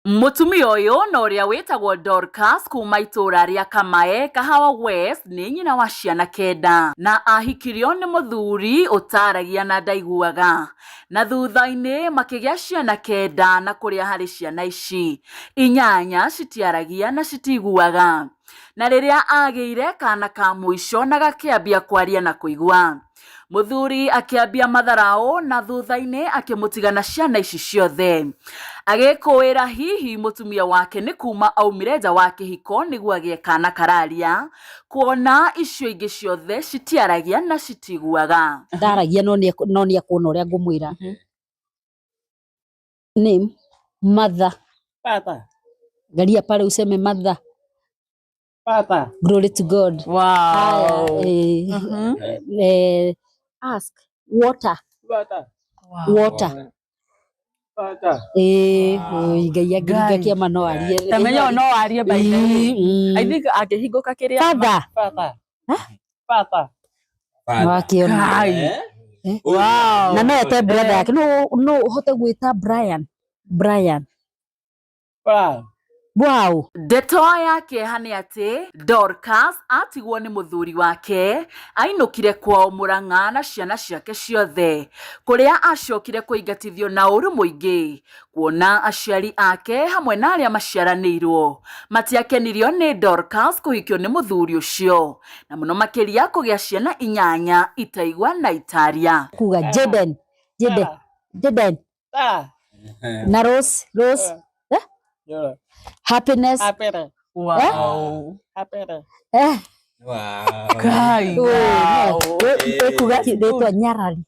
Mutumia uyu na uria witagwo Dorcas kuma itura ria Kamae Kahawa West ni nyina wa ciana 9 na ahikirio ni muthuri utaragia na ndaiguaga na thutha-ini makigia ciana 9 na kuria hari ciana ici 8 citiaragia na citiguaga na riria agiire kana ka muico na gakiambia kwaria na kuigua muthuri akiambia matharao na thutha-ini akimutiga na ciana ici ciothe agikuira hihi mutumia wake ni kuma aumire nja wa kihiko niguo agie kana kararia kuona icio ingi ciothe citiaragia na citiguaga ndaragia no ni akuona uria ngumwira name mother Papa garia pale useme mother Papa glory to God. Wow. Ask water Papa water ngai agirigakia mano arie tamenya no arie by the way I think akihinguka kiria father Papa wakiona wow na no ete brother yake no uhote gwita Brian wow. Ndeto yake hani ati Dorcas atigwo ni muthuri wake ainukire kwao Murang'a na ciana ciake ciothe kuria acokire kuingatithio na uru muingi kuona aciari ake hamwe na aria maciaranirwo matiakenirio ni Dorcas kuhikio ni muthuri ucio na muno makiria kugia ciana 8 itaigwa na itaria kuga Jaden na Rose happiness wow kai kuga kidetwa Nyarali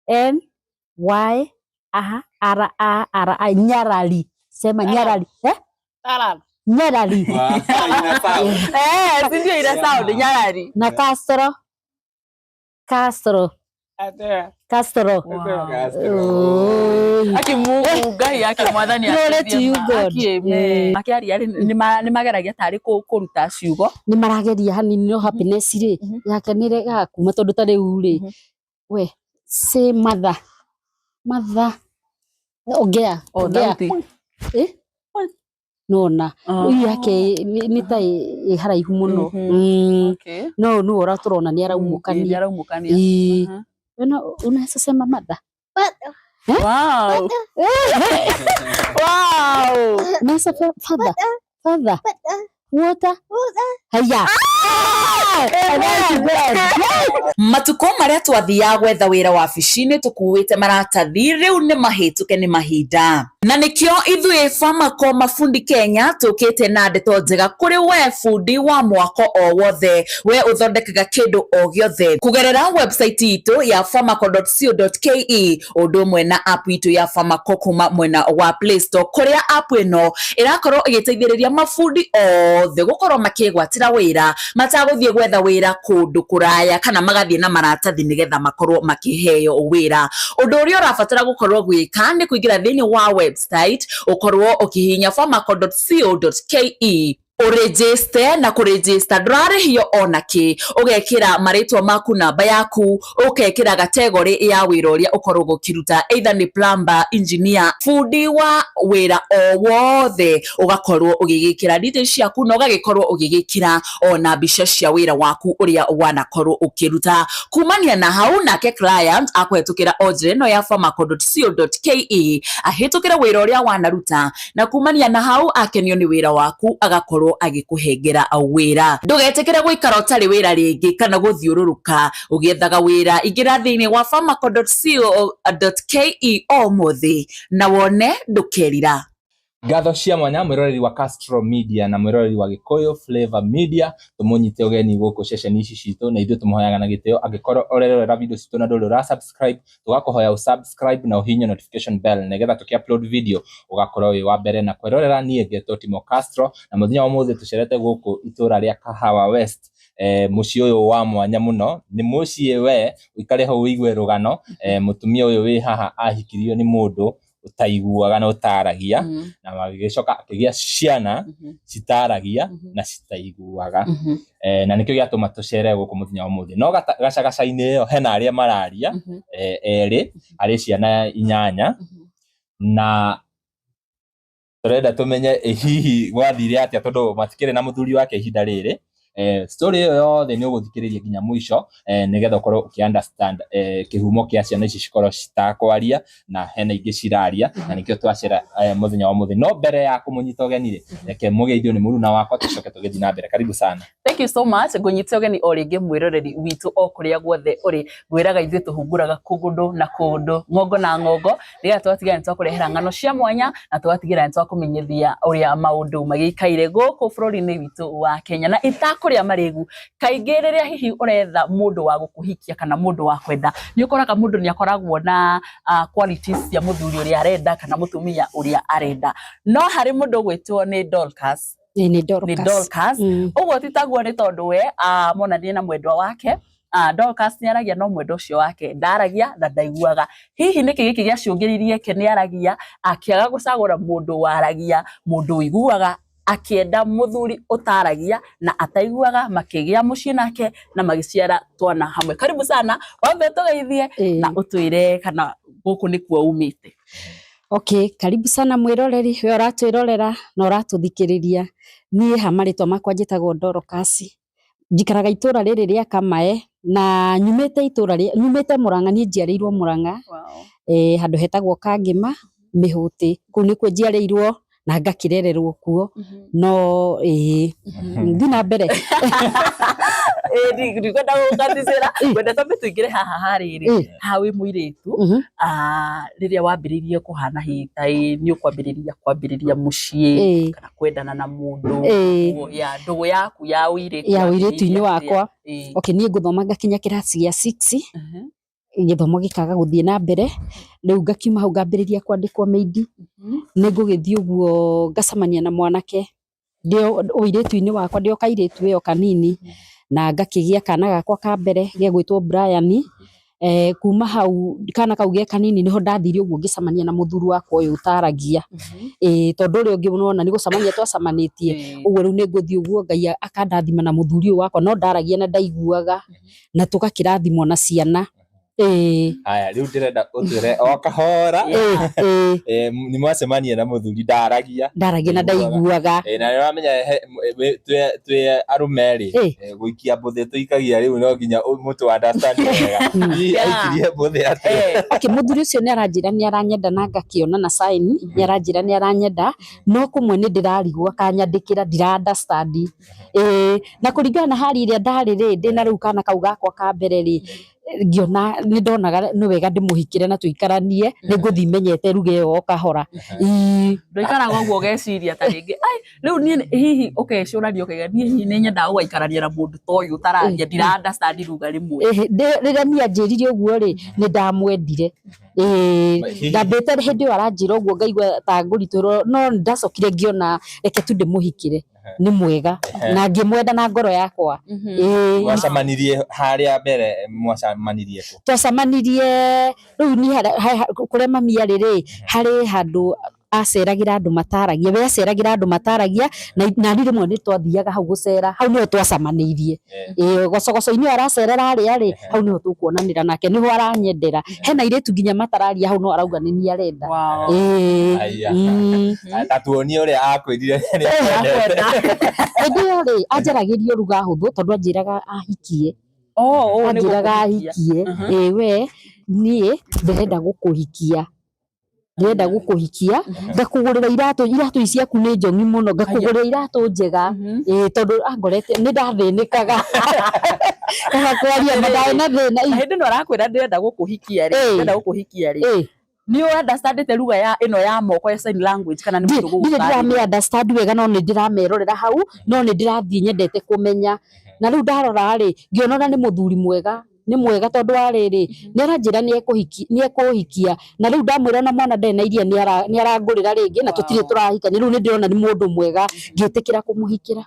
NYRA Nyarali sema Nyarali Nyarali sindio ina sound Nyarali na Castro Mungu gai yake mwathani akiaria ni mageragia tari kuruta ciugo ni marageria hanini no happiness ri yake ni rega kuma tondu tari uri we say mother ongea nona yake ni tai haraihu muno no no ora turona ni araumukania unaweza sema mother wow wow nasa father water haya matuko maria twathia gwetha wira wabici-ini tukuite maratathi riu ni mahituke ni mahinda na nikio ithui Famako Mafundi Kenya tukite na ndeto njega kuri we fundi wa mwako o wothe we uthondekaga kindu o giothe kugerera website itu ya famako.co.ke undu mwe na app itu ya Famako kuma mwena wa Play Store kuria app ino irakorwo igiteithiriria mafundi othe gukorwo makigwatira wira mataguthie gwetha wira kundu kuraya kana magathie na maratathi nigetha makorwo makiheo wira undu uria urabatara gukorwo gwika ni kuingira thiini wa website ukorwo ukihinya famako.co.ke uregister na kuregister ndurarihio onaki ugekira maritwa maku namba yaku ukekira category ya wira uria ukorwo gukiruta either ni plumber engineer fundi wa wira o wothe ugakorwo ugigikira details ciaku no gagikorwo ugigikira ona mbica cia wira waku uria wanakorwo ukiruta kumania na hau nake client akwetukira order no ya famako.co.ke ahitukira wira uria wanaruta na kumania na hau akenio ni wira waku agakorwo agikuhengera wira ndugetekere guikara utari wira ringi kana guthiururuka ugiethaga wira ingira thiini wa famako.co.ke o muthi na wone ndukerira Ngatho cia mwanya mwiroreri wa Castro Media na mwiroreri wa Gikuyu Flavor Media tumunyite ugeni guku ceceni ici citu na ithu tumuhoyaga na gitio agikorwo orerera video citu na nduru ra subscribe tugakuhoya usubscribe na uhinye notification bell negetha tuki-upload video ugakorwo wi wa mbere na kwirorera nie ngetwo Timo Castro na muthenya wa muthi tucerete guku itura ria Kahawa West muci uyu wa mwanya muno ni muci we uikare ho uigwe rugano mutumia uyu wi haha ahikirio ni mundu utaiguaga na utaragia na magicoka akigia ciana citaragia na citaiguaga na nikio giatuma tucere guku muthenya wa muthi no gacagaca-ini iyo hena aria mararia eri ari ciana 8 na turenda tumenye hihi gwathire atia tondu matikire na muthuri wake ihinda riri. Story iyo yothe ni uguthikiriria nginya mwisho nigetha ukorwo ukiunderstand kihumo kia ciana ici cikorwo citakwaria na hena ingi ciraria na nikio twacera muthenya wa muthi. No mbere ya kumunyita ugeni ri reke mugeithio ni muruna wakwa tucoke tugithi na mbere. Karibu sana. Thank you so much. Ngunyita ugeni o ringi mwiroreri witu o kuria guothe uri gwiraga ithuĩ tuhunguraga kugundu na kundu ngongo na ngongo riga twatigira ni twakurehera ngano cia mwanya na twatigira ni twakumenyithia uria maundu magikaire guku bũrũri-inĩ witu wa Kenya na itakuria marigu. Kaingĩ rĩrĩa hihi uretha mundu wa gukuhikia kana mundu wa kwenda ni ukoraga mundu ni akoragwo na qualities cia muthuri uria arenda kana mutumia uria arenda. No hari mundu gwitwo ni Dorcas. Ni Dorcas. Uguo titaguo ni tondu we monanie na mwendwa wake. Dorcas ni aragia no mwendwa ucio wake ndaragia na ndaiguaga. Hihi niki giki giacungiririe ke ni aragia akiaga gucagura mundu waragia mundu uiguaga akienda muthuri utaragia na ataiguaga makigia mucii nake na magiciara twana hamwe. Karibu sana wambe tugeithie na utwire kana guku nikuo umite. Okay, karibu sana mwiroreri we uratwirorera na uratuthikiriria. Nie hamaritwa makwa njitagwo Dorcas. Njikaraga itura riri ria Kamae na nyumite Murang'a, nie njiarĩirwo Murang'a. Wow. Handu hetagwo Kangima Mihuti. Kuu nikuo njiarĩirwo na ngakirererwo kuo. No thina mbere ndikwenda gukaticira kwenda tambe tuingire haha hariri hawi muiritu riria wambiririe kuhana hitai ni ukwambiriria mucii kana kwendana na mundu ya ndugu yaku ya uiritu-ini wakwa. Okay, nie nguthoma ngakinya kirasi gia 6 githomo gikaga guthie na mbere. Riu ngakiuma hau ngambiriria kwandikwo maidi. Ningugithie uguo ngacamania na mwanake ndio uiritu-ini wakwa ndio kairitu iyo kanini na ngakigia kana gakwa ka mbere ge gwitwo Brian. Kuma hau kana kau ge kanini niho ndathire uguo ngicamania na muthuru wakwa uyu utaragia. Tondu uri ungi unaona ni gucamania twacamanitie uguo riu ninguthie uguo Ngai akandathima na muthuri uyu wakwa no ndaragia na ndaiguaga na tugakirathimwo na ciana. Aya riu ndirenda utwire o kahora ni mwacemania na muthuri ndaragia na ndaiguaga na uramenya twe arumeri guikia mbuthi tuikagia riu no nginya mutu understand wega aikirie mbuthi ate. Okay, muthuri ucio ni aranjira ni aranyenda na ngakiona na sign ni aranjira ni aranyenda no kumwe ni ndirarigwa kanyandikira ndira understand na kuringana na hali iria ndari ri ndina riu kana kau gakwa ka mbere ri ngiona ni ndonaga ni wega ndimuhikire na tuikaranie ninguthi menyete ruge yo kahora. Ndoikaraga uguo geciria ta ringi riu ni hihi ukecuraria ukegania hihi ni nyenda gũikarania na mundu toyu utararia ndira understand ruga rimwe. Riria ni anjiririe uguo ri ni ndamwendire. Ndambite hindi iyo aranjira uguo ngaigua ta ngũritũrwo no ndacokire ngiona reke tu ndimuhikire ni mwega na ngimwenda na ngoro yakwa. Mwacamanirie haria mbere mwacamanirie ku? Twacamanirie riu ni kuria mami ariri hari handu aceragira andu mataragia we aceragira andu mataragia na rimwe ni twathiaga hau gucera hau niho twacamanirie. Gocogoco-ini aracerera haria ri hau niho tukuonanira nake niho aranyendera. Hena iritu nginya matararia hau no arauga ni ni arenda. Tatuonie uria akwirire ndio ri anjaragirio ruga huthu tondu anjiraga ahikie. Anjiraga ahikie we nie ndirenda gukuhikia ngakugurira iratu iciaku ni njongi muno ngakugurira iratu njega tondu angorete ni ndathinikaga kana kwaria madai na thina hindi no arakwira ndirenda gukuhikia ri ni understand te ruga ya ino ya moko ya sign language kana ni mundu gugukari ndira understand wega no ni ndiramerorera hau no ni ndirathie nyendete kumenya na riu ndarora ri ngionora ni muthuri mwega ni mwega tondu ariri ni aranjira ni ekuhikia na riu ndamwira na mwana ndena iria ni arangurira ringi na tutire turahika ni riu ni ndirona ni mundu mwega ngitikira kumuhikira.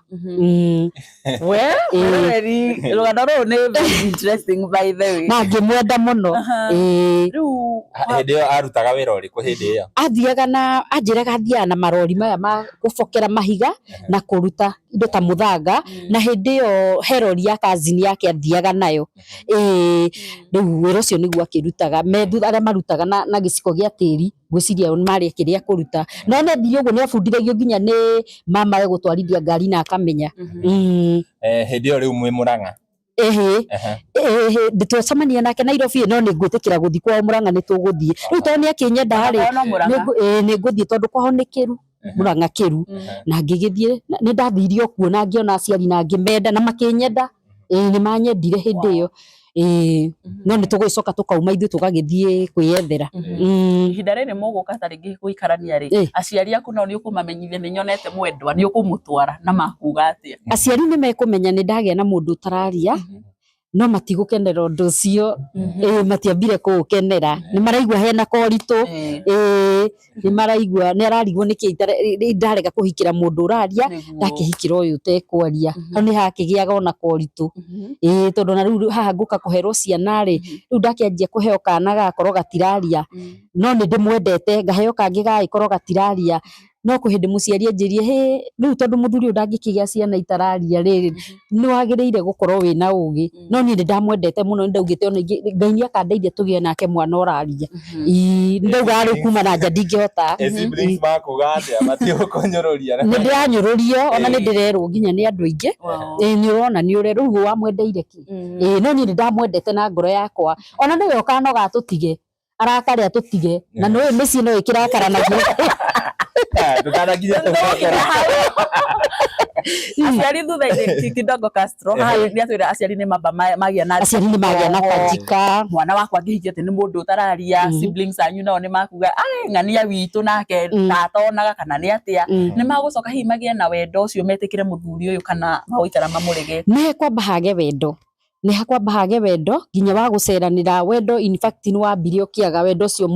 Rugano ru ni very interesting by the way na ngimwenda muno. Riu hindi iyo arutaga wira uriku hindi iyo? Athiaga na anjiraga athiaga na marori maya ma gubokera mahiga na kuruta indo ta muthanga na hindi iyo herori ya kazini yake athiaga nayo riu wira ucio niguo akirutaga mendu aria marutaga na giciko gia tiri gwiciria mari kiria kuruta no ne thiri uguo ni abundithagio nginya ni mama we gutwarithia ngari na akamenya hindi yo riu mwi Murang'a nditwacemania nake Nairobi no ningwitikira guthi kwao Murang'a nituguthie riu to ni akinyenda ri ninguthie tondu kwao ni Kiru Murang'a Kiru na ngigithie ni ndathirio kuo na ngiona aciari na ngimenda na makinyenda ni manyendire hindi iyo no ni tugicoka tukauma ithu tugagithie kwiyethera ihinda riri muguka taringi guikarania ri aciari aku no ni ukumamenyithia ni nyonete mwendwa ni ukumutwara na makuga atia aciari ni mekumenya ni ndagia na mundu tararia no matigukenera undu ucio matiambire kuukenera ni maraigua hena koritu ni maraigua ni ararigwo niki ndarega kuhikira mundu uraria ndakihikira uyu tekwaria ni hakigiaga ona koritu tondu na riu haha nguka kuherwo ciana ri riu ndakianjia kuheo kana gakorwo gatiraria no ni ndimwendete ngaheo kangi gagikorwo gatiraria no kuhindi muciari anjirie riu tondu muthuri ndangikigia ciana itararia riri ni wagiriire gukorwo wina ugi no ni ndamwendete muno ndaugite ona Ngai ni akandeithia tugie nake mwana uraria ndauga riu kuma na nja ndingihota siblings makuga atia matigukunyururia ni ndiranyururio ona ni ndirerwo nginya ni andu aingi ni urona ni ure riu wamwendeire ki no ni ndamwendete na ngoro yakwa ona ni yoka no gatutige arakaria tutige na no misi no ikirakara naguo tukanaginya tukakora aciari thutha kidogo Castro ni atwira aciari ni mamba magia na kajika mwana wakwa ngihikia ati ni mundu utararia siblings anyu nao ni makuga ng'ania witu nake natonaga kana ni atia ni magucoka hihi magie na wendo ucio metikire muthuri uyu kana magoikara mamurege ni kwamba hage wendo ni hakwamba hage wendo nginya wa guceranira wendo in fact ni wambirio kiaga wendo cio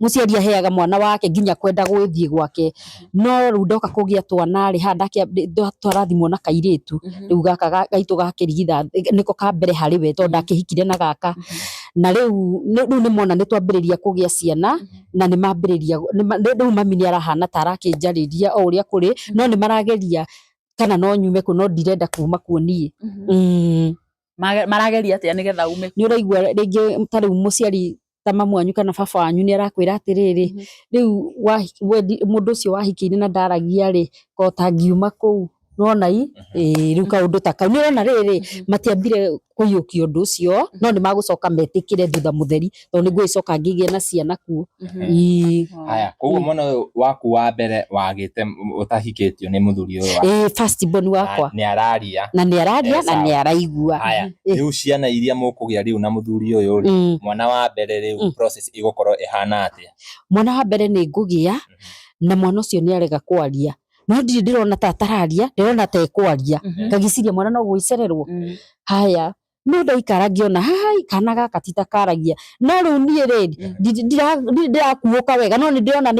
muciari aheaga mwana wake nginya kwenda gwithie gwake no riu ndoka kugia twana ri handa twarathimwo na kairitu riu gaka gaitu gakirigitha niko ka mbere hari we tondu ndakihikire na gaka na riu ni mona ni twambiriria kugia ciana na ni mambiriria riu mami ni arahana tarakinjariria o uria kuri no ni marageria kana no nyume ku no ndirenda kuma kuonie marageria atia nigetha ume ni uraigua ringi tariu muciari ta mamu wanyu kana baba wanyu ni arakwira atiriri riu mundu ucio wahikiire na ndaragia ri ko tangiuma kuu nona riu kaundu ta kau ni ona riri matiambire kuyukia undu ucio no ni magucoka metikire thutha mutheri tondu niguo icoka ngigie na ciana kuo haya koguo mwana waku wa mbere wagite utahikitio ni muthuri uyu wa first born wakwa ni araria na ni araigua haya riu ciana iria mukugia riu na muthuri uyu mwana wa mbere riu process igukorwo ihana atia mwana wa mbere ni ngugia na mwana ucio ni arega kwaria no ndirona ta tararia ndirona ta ekwaria ngagiciria mwana no gwicererwo haya no ndaikara ngiona hai kana gaka tita karagia no riu nie ri ndirakuuka wega no ndirona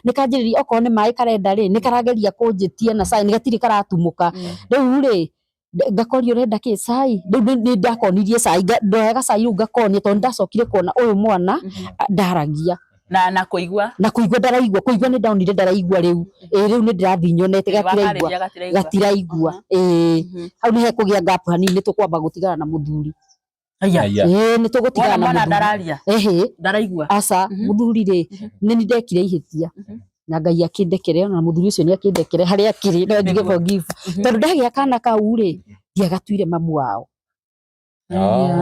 nikanjiriria okorwo ni mai karenda ri nikarageria kunjitia na sai nigatiri karatumuka riu ri ngakorio renda ki sai riu ni ndakonirie sai ndoyaga sai riu ngakonia tondu ndacokire kuona uyu mwana ndaragia na kuigua ndaraigua kuigua ni ndaonire ndaraigua riu riu ni ndirathiĩ nyonete gatiraigua hau ni hekugia gap hanini tukwamba gutigana na muthuri ni tugutigana na muthuri ndararia ndaraigua aca muthuri ri ni ndekire ihitia na Ngai akindekere na muthuri ucio ni akindekere haria akiri no ndige forgive tondu ndagia kana kau ri ndiagatuire mamu wao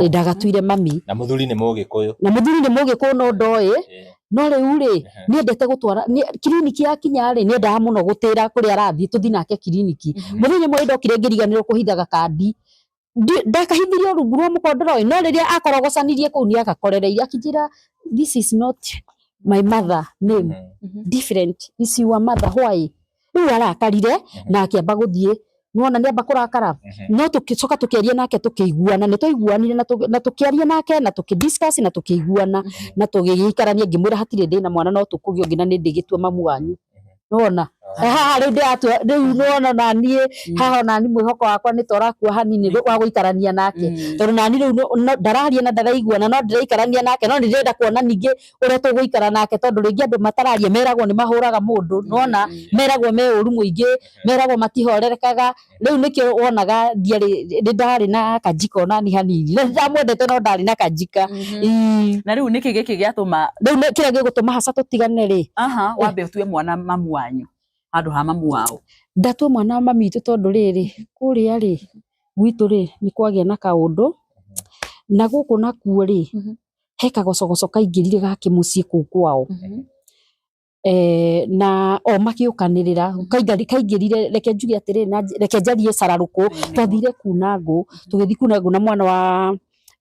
ndagatuire mami na muthuri ni Mugikuyu no ndoe no riu ri ni endete gutwara kiriniki yakinya ri ni endaga muno gutira kuri arathie tuthi nake kiriniki muthenya mwe ndokire ngiriganirwo kuhithaga kandi ndakahithirio rungu rwa mukondoro no riria akorogocanirie kuu ni agakorereire akijira this is not my mother name different is your mother why riu arakarire na akiamba guthie nuona niamba kurakara no tukicoka tukiaria nake tukiiguana ni twaiguanire na tukiaria nake na tukidiscuss na tukiiguana na tugiikarania ngimwira hatire ndina mwana no tukugio ngina ni ndigitua mamu wanyu nuona haha rä ndä rä u nona nani haha nani mwihoko wakwa nä torakua hanini wa gũikarania nake tondũ nani rä u ndararia na ndaraigua na no ndĩraikarania nake no nĩndĩrenda kuona ningĩ ũrĩa tũgũikara nake tondũ rĩngĩ andũ matararia meragwo nĩ mahũraga mũndũ nona meragwo me ũru mũingĩ meragwo matihorerekaga rĩu nĩkĩo wonaga ndarĩ na kanjika onani hanini ndamwendete no ndarĩ na kanjika na rĩu nĩkĩ gĩkĩ gĩatũma rĩu kĩrĩa gĩgũtũma haca tũtigane rĩ wambe ũtue mwana mamu wanyu handũ ha mamu wao ndatua mwana wa mami witũ tondũ rĩrĩ kũrĩa rĩ gwitũ rĩ nĩ kwagĩa na kaũndũ na gũkũ nakuo rĩ he kagocogoco kaingĩrire ga kĩmũciĩ kũu kwao na o makĩũkanĩrĩra kaingĩrire reke njuge atĩrĩ reke njarie cararũkũ twathire kuna ngũ tũgĩthiĩ kuna ngũ na mwana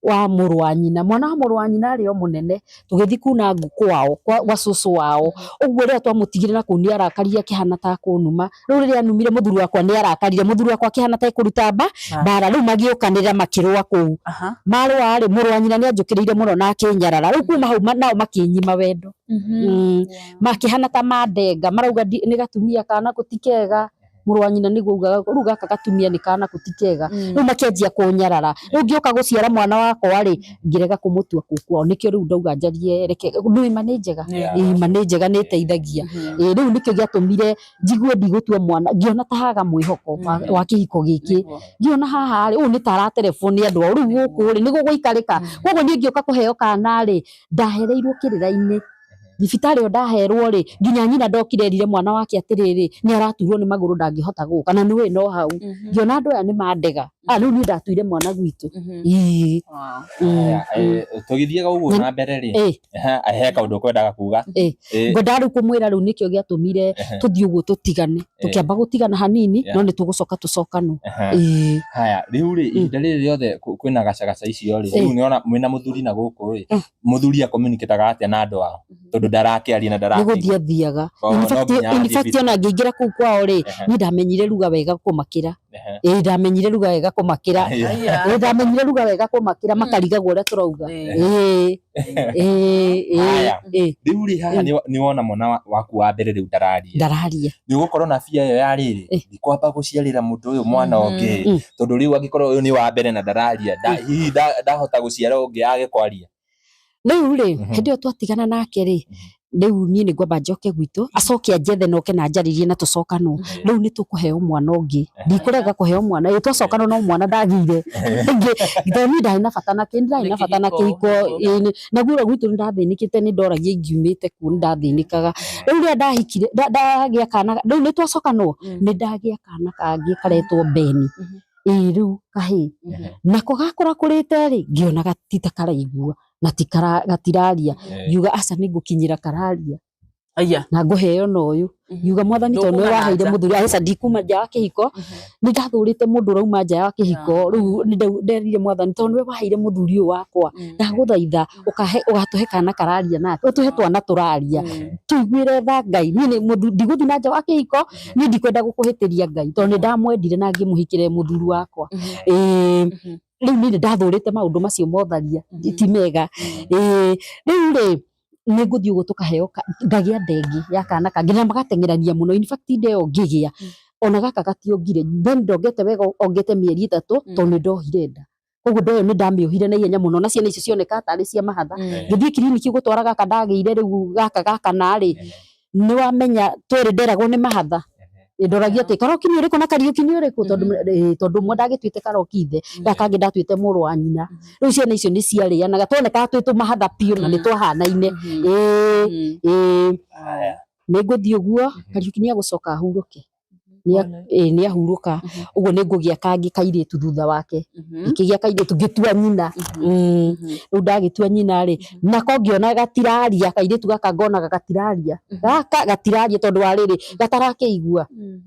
wa mũrũ wa nyina mwana wa mũrũ wa nyina arĩ o mũnene tũgĩthiĩ kuna ngũ kwao gwa cũcũ wao ũguo rĩrĩa twamũtigire na kũu nĩ arakarire akĩhana ta kũnuma rĩu rĩrĩa numire mũthuri wakwa nĩ arakarire mũthuri wakwa akĩhana ta kũruta mbara rĩu magĩũkanĩrĩra makĩrũa kũu marũa rĩ mũrũ wa nyina nĩ anjũkĩrĩire mũno na akĩnyarara rĩu kuma hau nao makĩnyima wendo makĩhana ta mandenga marauga nĩ gatumia kana gũtikega mũrũ wa nyina nĩguo ugaga rĩu gaka gatumia nĩ kana gũtikega rĩu makĩanjia kũnyarara rĩu ngĩoka gũciara mwana wakwa rĩ ngĩrega kũmũtua kũu kwao nĩkĩo rĩu ndauga njarie reke ima nĩ njega ima nĩ njega nĩ ĩteithagia rĩu nĩkĩo gĩatũmire njigue ndigũtua mwana ngĩona ta haga mwĩhoko wa kĩhiko gĩkĩ ngĩona haha rĩ ũũ nĩ tara telefoni andũ rĩu gũkũ rĩ nĩguo gũikarĩka koguo niĩ ngĩoka kũheo kana rĩ ndahereirwo kĩrĩra-inĩ thibitarĩ o ndaherwo rĩ nginya nyina ndokire erire mwana wake atĩrĩrĩ nĩ araturwo nĩ magũrũ ndangĩhota gũka na nĩwe no hau ngĩona andũ aya nĩ mandega rĩu niĩ ndatuire mwana gwitũ tũgĩthiaga ũguo na mbere rĩ he kaũndũ kwendaga kuga ngwendaga rĩu kũmwĩra rĩu nĩkĩo gĩatũmire tũthiĩ ũguo tũtigane tũkĩamba gũtigana hanini no nĩ tũgũcoka tũcokanwo haya rĩu rĩ ihinda rĩrĩ rĩothe kwĩna gacagaca icio rĩ rĩu nĩona mwĩna mũthuri na gũkũ rĩ mũthuri communicateaga atĩa na andũ ao tondũ ndarakĩaria na ndarakĩigua nĩgũthiĩ athiaga in fact ona ngĩingĩra kũu kwao rĩ niĩ ndamenyire ruga wega kũmakĩra ndamenyire ruga wega kũmakĩra ndamenyire ruga wega kũmakĩra makarigagwo ũrĩa tũrauga rĩu rĩ haha nĩ wona mwana waku wa mbere rĩu ndararia nĩ ũgũkorwo na bia ĩyo ya rĩrĩ ndikwamba gũciarĩra mũndũ ũyũ mwana ũngĩ tondũ rĩu angĩkorwo ũyũ nĩ wa mbere na ndararia hihi ndahota gũciara ũngĩ age kwaria rĩu rĩ hĩndĩ ĩyo twatigana nake rĩ rĩu niĩ nĩ ngwamba njoke gwitũ acoke anjethe noke na njarĩrie na tũcokanwo rĩu nĩ tũkũheo mwana ũngĩ ndikũrega kũheo mwana twacokanwo no mwana ndagire tondũ niĩ ndarĩ na bata nake ndarĩ na bata na kĩhiko naguo gwitũ nĩ ndathĩnĩkĩte nĩ ndoragia ingiumĩte kuo nĩ ndathĩnĩkaga rĩu rĩrĩa ndahikire ndagĩa kana rĩu nĩ twacokanwo nĩ ndagĩa kana kangĩ karetwo Beni rĩu kahĩ nako gakũra kũrĩte rĩ ngĩona gatita karaigua na gatiraria ngiuga aca nĩ ngũkinyĩra kararia na ngũheo na ũyũ ngiuga mwathani tondũ nĩ waheire mũthuri aca ndikuma nja wa kĩhiko nĩ ndathũrĩte mũndũ ũrauma nja wa kĩhiko rĩu nĩ nderire mwathani tondũ nĩ waheire mũthuri ũyũ wakwa ndagũthaitha ũgatũhe kana kararia nake ũtũhe twana tũraria tũiguĩre tha Ngai niĩ ndigũthiĩ na nja wa kĩhiko niĩ ndikwenda gũkũhĩtĩria Ngai tondũ nĩ ndamwendire na ngĩmũhikĩre mũthuri wakwa rĩu niĩ ndathũrĩte maũndũ macio motharia ti mega rĩu rĩ nĩ ngũthiĩ ũguo tũkaheo ngagĩa ndengi ya kana kangĩ na magateng'erania mũno in fact inde ĩyo ngĩgĩa ona gaka gationgire then ndongete wega ongete mĩeri 3 tondũ nĩ ndohire nda koguo ndoyo nĩ ndamĩohire na ihenya mũno na ciana icio cioneka tarĩ cia mahatha ngĩthiĩ kiriniki gũtwara gaka ndagĩire rĩu gaka narĩ nĩ wamenya twĩrĩ nderagwo nĩ mahatha ndoragia atĩ karoki nĩ ũrĩkũ na Kariuki nĩ ũrĩkũ tondũ mwe ndagĩtuĩte Karoki ithe gaka kangĩ ndatuĩte mũrũ wa nyina rĩu ciana icio nĩ ciarĩanaga tuoneka twĩtwo mahatha piũ na nĩ twahanaine nĩ ngũthiĩ ũguo Kariuki nĩ agũcoka ahurũke nĩ ahurũka ũguo nĩ ngũgĩa kangĩ kairĩtu thutha wake ngĩgĩa kairĩtu ngĩtua nyina rĩu ndagĩtua nyina rĩ nako ngĩona gatiraria kairĩtu gaka ngonaga gatiraria tondũ wa rĩrĩ gatarakĩigua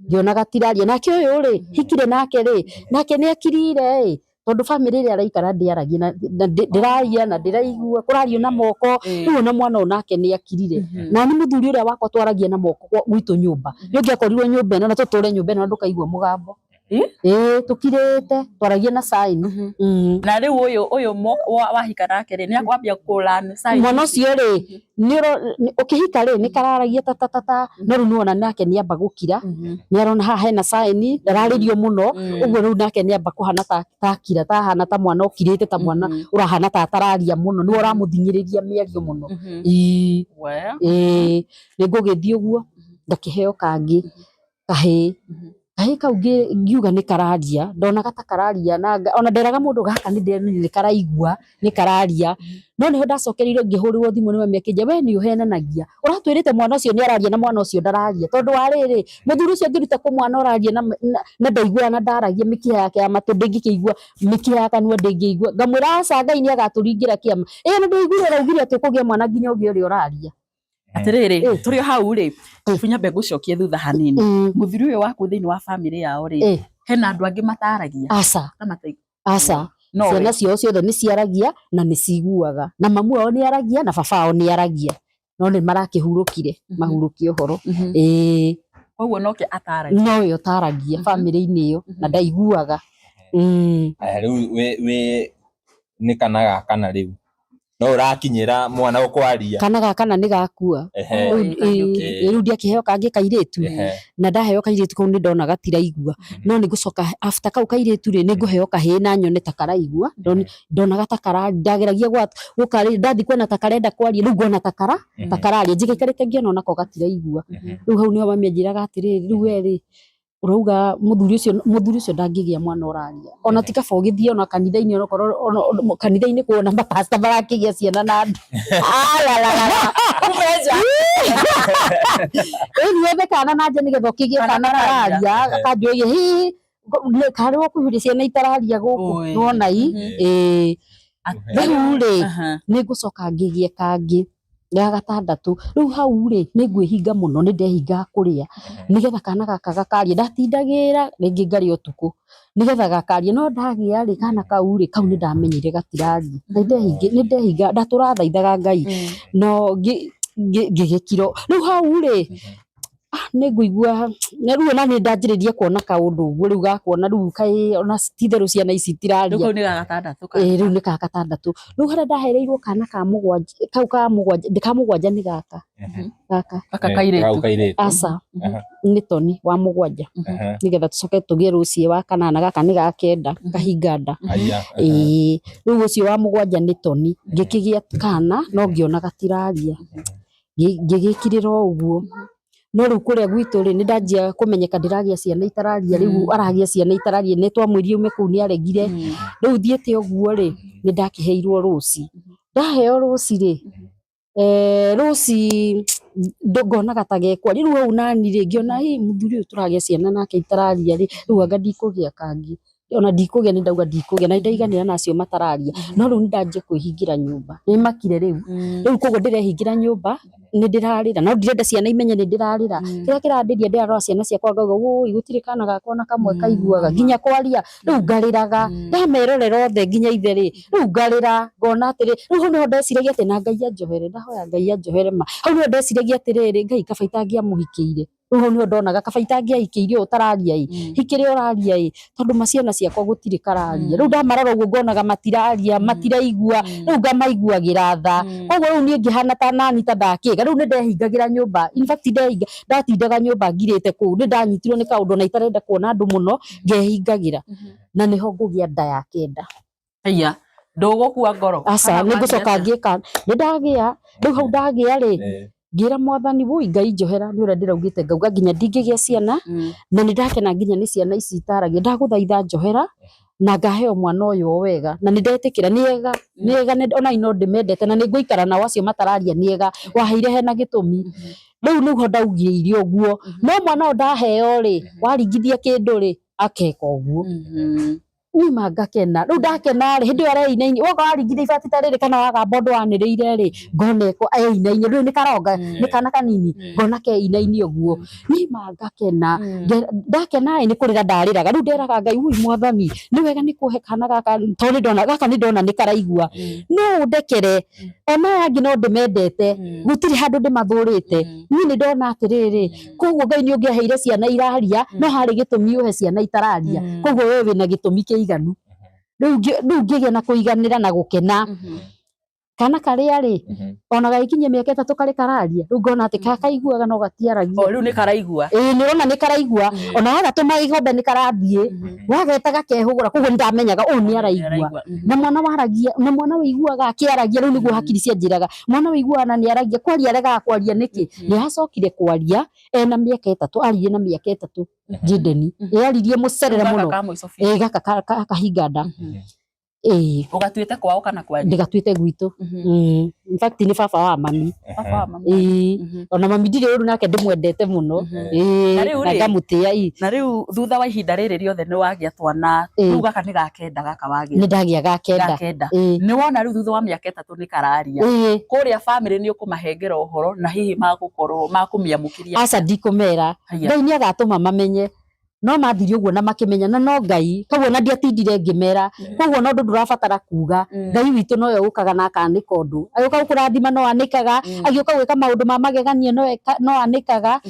ngĩona gatiraria nake ũyũ rĩ hikire nake rĩ nake nĩ akirire tondũ family ĩrĩa araikara ndĩaragia na ndĩraria na ndĩraigua kũrario na moko rĩu na mwana onake nĩ akirire na nĩ mũthuri ũrĩa wakwa twaragia na moko gwitũ nyũmba nĩ ũngĩakorirwo nyũmba ĩno na tũtũre nyũmba ĩno ndũkaigua mũgambo tukirete twaragia na sign. Na riu uyu wahika nake ri ni akwambia kulan sign mwana ucio ri ni ukihika ri ni kararagia ta no riu nuona nake ni amba gukira ni arona haha hena sign ndararirio muno uguo riu nake ni amba kuhana ta kira ta hana ta mwana ukirite ta mwana urahana ta tararia muno ni uramuthinyiriria miario muno ni ngugithii uguo ndakiheo kangi kahi kau ngiuga ni kararia ndona gata kararia na ona nderaga mundu gaka ni karaigua ni kararia no niho ndacokereire ngihurirwo thimu ni mami akinja we ni uhenanagia uratwirite mwana ucio ni araria na mwana ucio ndararia tondu wa riri muthuri ucio ngiruta ku mwana oraria na ndaigua na ndaragia mikiha yake ya matu ndingikigua mikiha yake kanua ndingigua ngamwira aca Ngai ni agaturingira kiama na ndaigua raugire ati kugia mwana nginya ugi uri oraria atiriri turi hau ri funya mbegu cokie thutha hanini muthuri uyu waku thiini wa family yao ri hena andu angi mataragia aca ciana cio ciothe ni ciaragia na ni ciguaga na mamu wao ni aragia na baba wao ni aragia no ni marakihurukire mahurukie uhoro koguo noke ataragia no yo taragia family-ini iyo na ndaiguaga riu we ni kanaga kana riu no urakinyira mwana ukwaria kana gaka na ni gakua riu ndiakiheo kangi kairitu na ndaheo kairitu kau ni ndona gatiraigua no ni gucoka after kau kairitu ri ni nguheo kahi na nyone ta karaigua ndona gata kara ndageragia gukari ndathi kwena ta karenda kwaria riu ngona ta kararia njigikarite ngiona onako gatiraigua riu hau niho mami anjiraga atiriri riu weri urauga muthuri ucio ndangigia mwana oraria ona ti kaba ugithie ona kanitha-ini ona kanitha-ini kuona mapasta barakigia ciana na andu umeja ni wethe kana na nje nigetha ukigie kana kararia kanjũrie hihi kari wakuhiria ciana itararia guku nona riu ri ni ngucoka ngigie kangi ya gatandatu riu hau ri ni ngwihinga muno ni ndehinga kuria nigetha kana gaka gakaria ndatindagira ringi ngari utuku nigetha gakaria no ndagia ri kana kau ni ndamenyire gatiraria ni ndehinga ndaturathaithaga Ngai no ngigikiro riu hau ri ni nguigua na riu ona ni ndanjiririe kuona kaundu uguo riu gakuona riu kai ona titherũ ciana ici tiraria riu ni gagatandatu riu ni gagatandatu riu haria ndahereirwo kana ka mugwanja kau ka mugwanja ni gaka kairitu aca ni toni wa mugwanja nigetha tucoke tugie rucie wa kanana gaka ni ga kenda kahinga nda riu ucio wa mugwanja ni toni ngikigia kana no ngiona gatiraria ngigikirira uguo no riu kuria gwitu ri ni ndanjia kumenyeka ndiragia ciana itararia riu aragia ciana itararia ni twamwiri ume kuu ni aregire riu thiete uguo ri ni ndakiheirwo ruci ndaheo ruci ri ruci ngona gatagekwa riu au nani ri ngiona muthuri uyu turagia ciana nake itararia ri riu anga ndikugia kangi ona ndikugia ni ndauga ndikugia na ndaiganira nacio matararia no riu ni ndanjia kwihingira nyumba ni makire riu koguo ndirehingira nyumba ni ndirarira no ndirenda ciana imenye ni ndirarira kira kirandiria ndirarora ciana ciakwa ngauga woi gutire kana gakwa na kamwe kaiguaga nginya kwaria riu ngariraga ndamerorera othe nginya ithe ri riu ngarira ngona atiri riu no ndeciragia ati na Ngai anjohere ndahoya Ngai anjohere ma hau no ndeciragia atiriri Ngai kaba itangia muhikiire riu niho ndonaga kaba itangia hikiire utararia hikire oraria tondu maciana ciakwa gutire kararia riu ndamarora uguo ngonaga matiraria matiraigua riu ngamaiguagira tha koguo riu nie ngihana ta nani ta ndakiga riu ni ndehingagira nyumba in fact ndatindaga nyumba ngirite kuu ni ndanyitirwo ni kaundu na itarenda kuona andu muno ngehingagira na niho ngugia nda ya kenda haya ndugukua ngoro aca ni ngucoka ngiika ni ndagia riu hau ndagia ri ngira mwathani woi Ngai njohera ni uria ndiraugite ngauga nginya ndingigia ciana na ni ndakena nginya ni ciana ici itaragia ndaguthaitha njohera na ngaheo mwana uyu wega na ni ndetikira niega ona ino ndimendete na ni nguikara nao acio matararia niega waheire hena gitumi riu niho ndaugiire uguo no mwana ndaheo ri waringithia kindu ri akeka uguo nima ngakena riu ndakena ri hindi areinaini woga waringire ibati ta riri kana waga bondo waniriire ri ngoneko einaini riu ni karonga ni kana kanini ngona keinaini uguo nima ngakena ndakena ni kurira ndariraga riu nderaga Ngai ui mwathani ni wega ni kuhe kana gaka tondu ndona gaka ni ndona ni karaigua no ndekere ona yangi no ndimendete gutiri handu ndimathurite ni ndona atiriri koguo Ngai ni ungiaheire ciana iraria no hari gitumi uhe ciana itararia koguo wewe wina gitumi iganu riu ngigia na kuiganira na gukena kana karia ri ona gaikinye miaka 3 kari kararia riu ngona ati kakaiguaga no gatiaragia riu ni karaigua ni rona ni karaigua ona wagatuma igombe ni karathie wagetaga kehugura koguo ndamenyaga ni araigua na mwana waragia na mwana wiguaga akiaragia riu niguo hakiri cianjiraga mwana wiguana ni aragia kwaria rega kwaria niki ni hacokire kwaria na miaka 3 aririe na miaka 3 Jideni yaririe mucerere muno gaka kahinganda ugatuite kwao kana kwanyu ndigatuite gwitu in fact ni baba wa mami ona mami ndire uru nake ndimwendete muno na ngamutia na riu thutha wa ihinda riri riothe ni wagia twana riu gaka ni gakenda gaka wagia ni ndagia gakenda ni wona riu thutha wa miaka 3 ni kararia kuria family ni ukumahengera uhoro na hihi magukorwo makumiamukiria aca ndikumera Ngai ni agatuma mamenye no mathiri uguo na makimenya na no Ngai koguo na ndiatindire ngimera koguo no ndurabatara kuga Ngai witu no yo ukaga na akanika undu ayoka kurathima no anikaga agioka gwika maundu ma mageganie no anikaga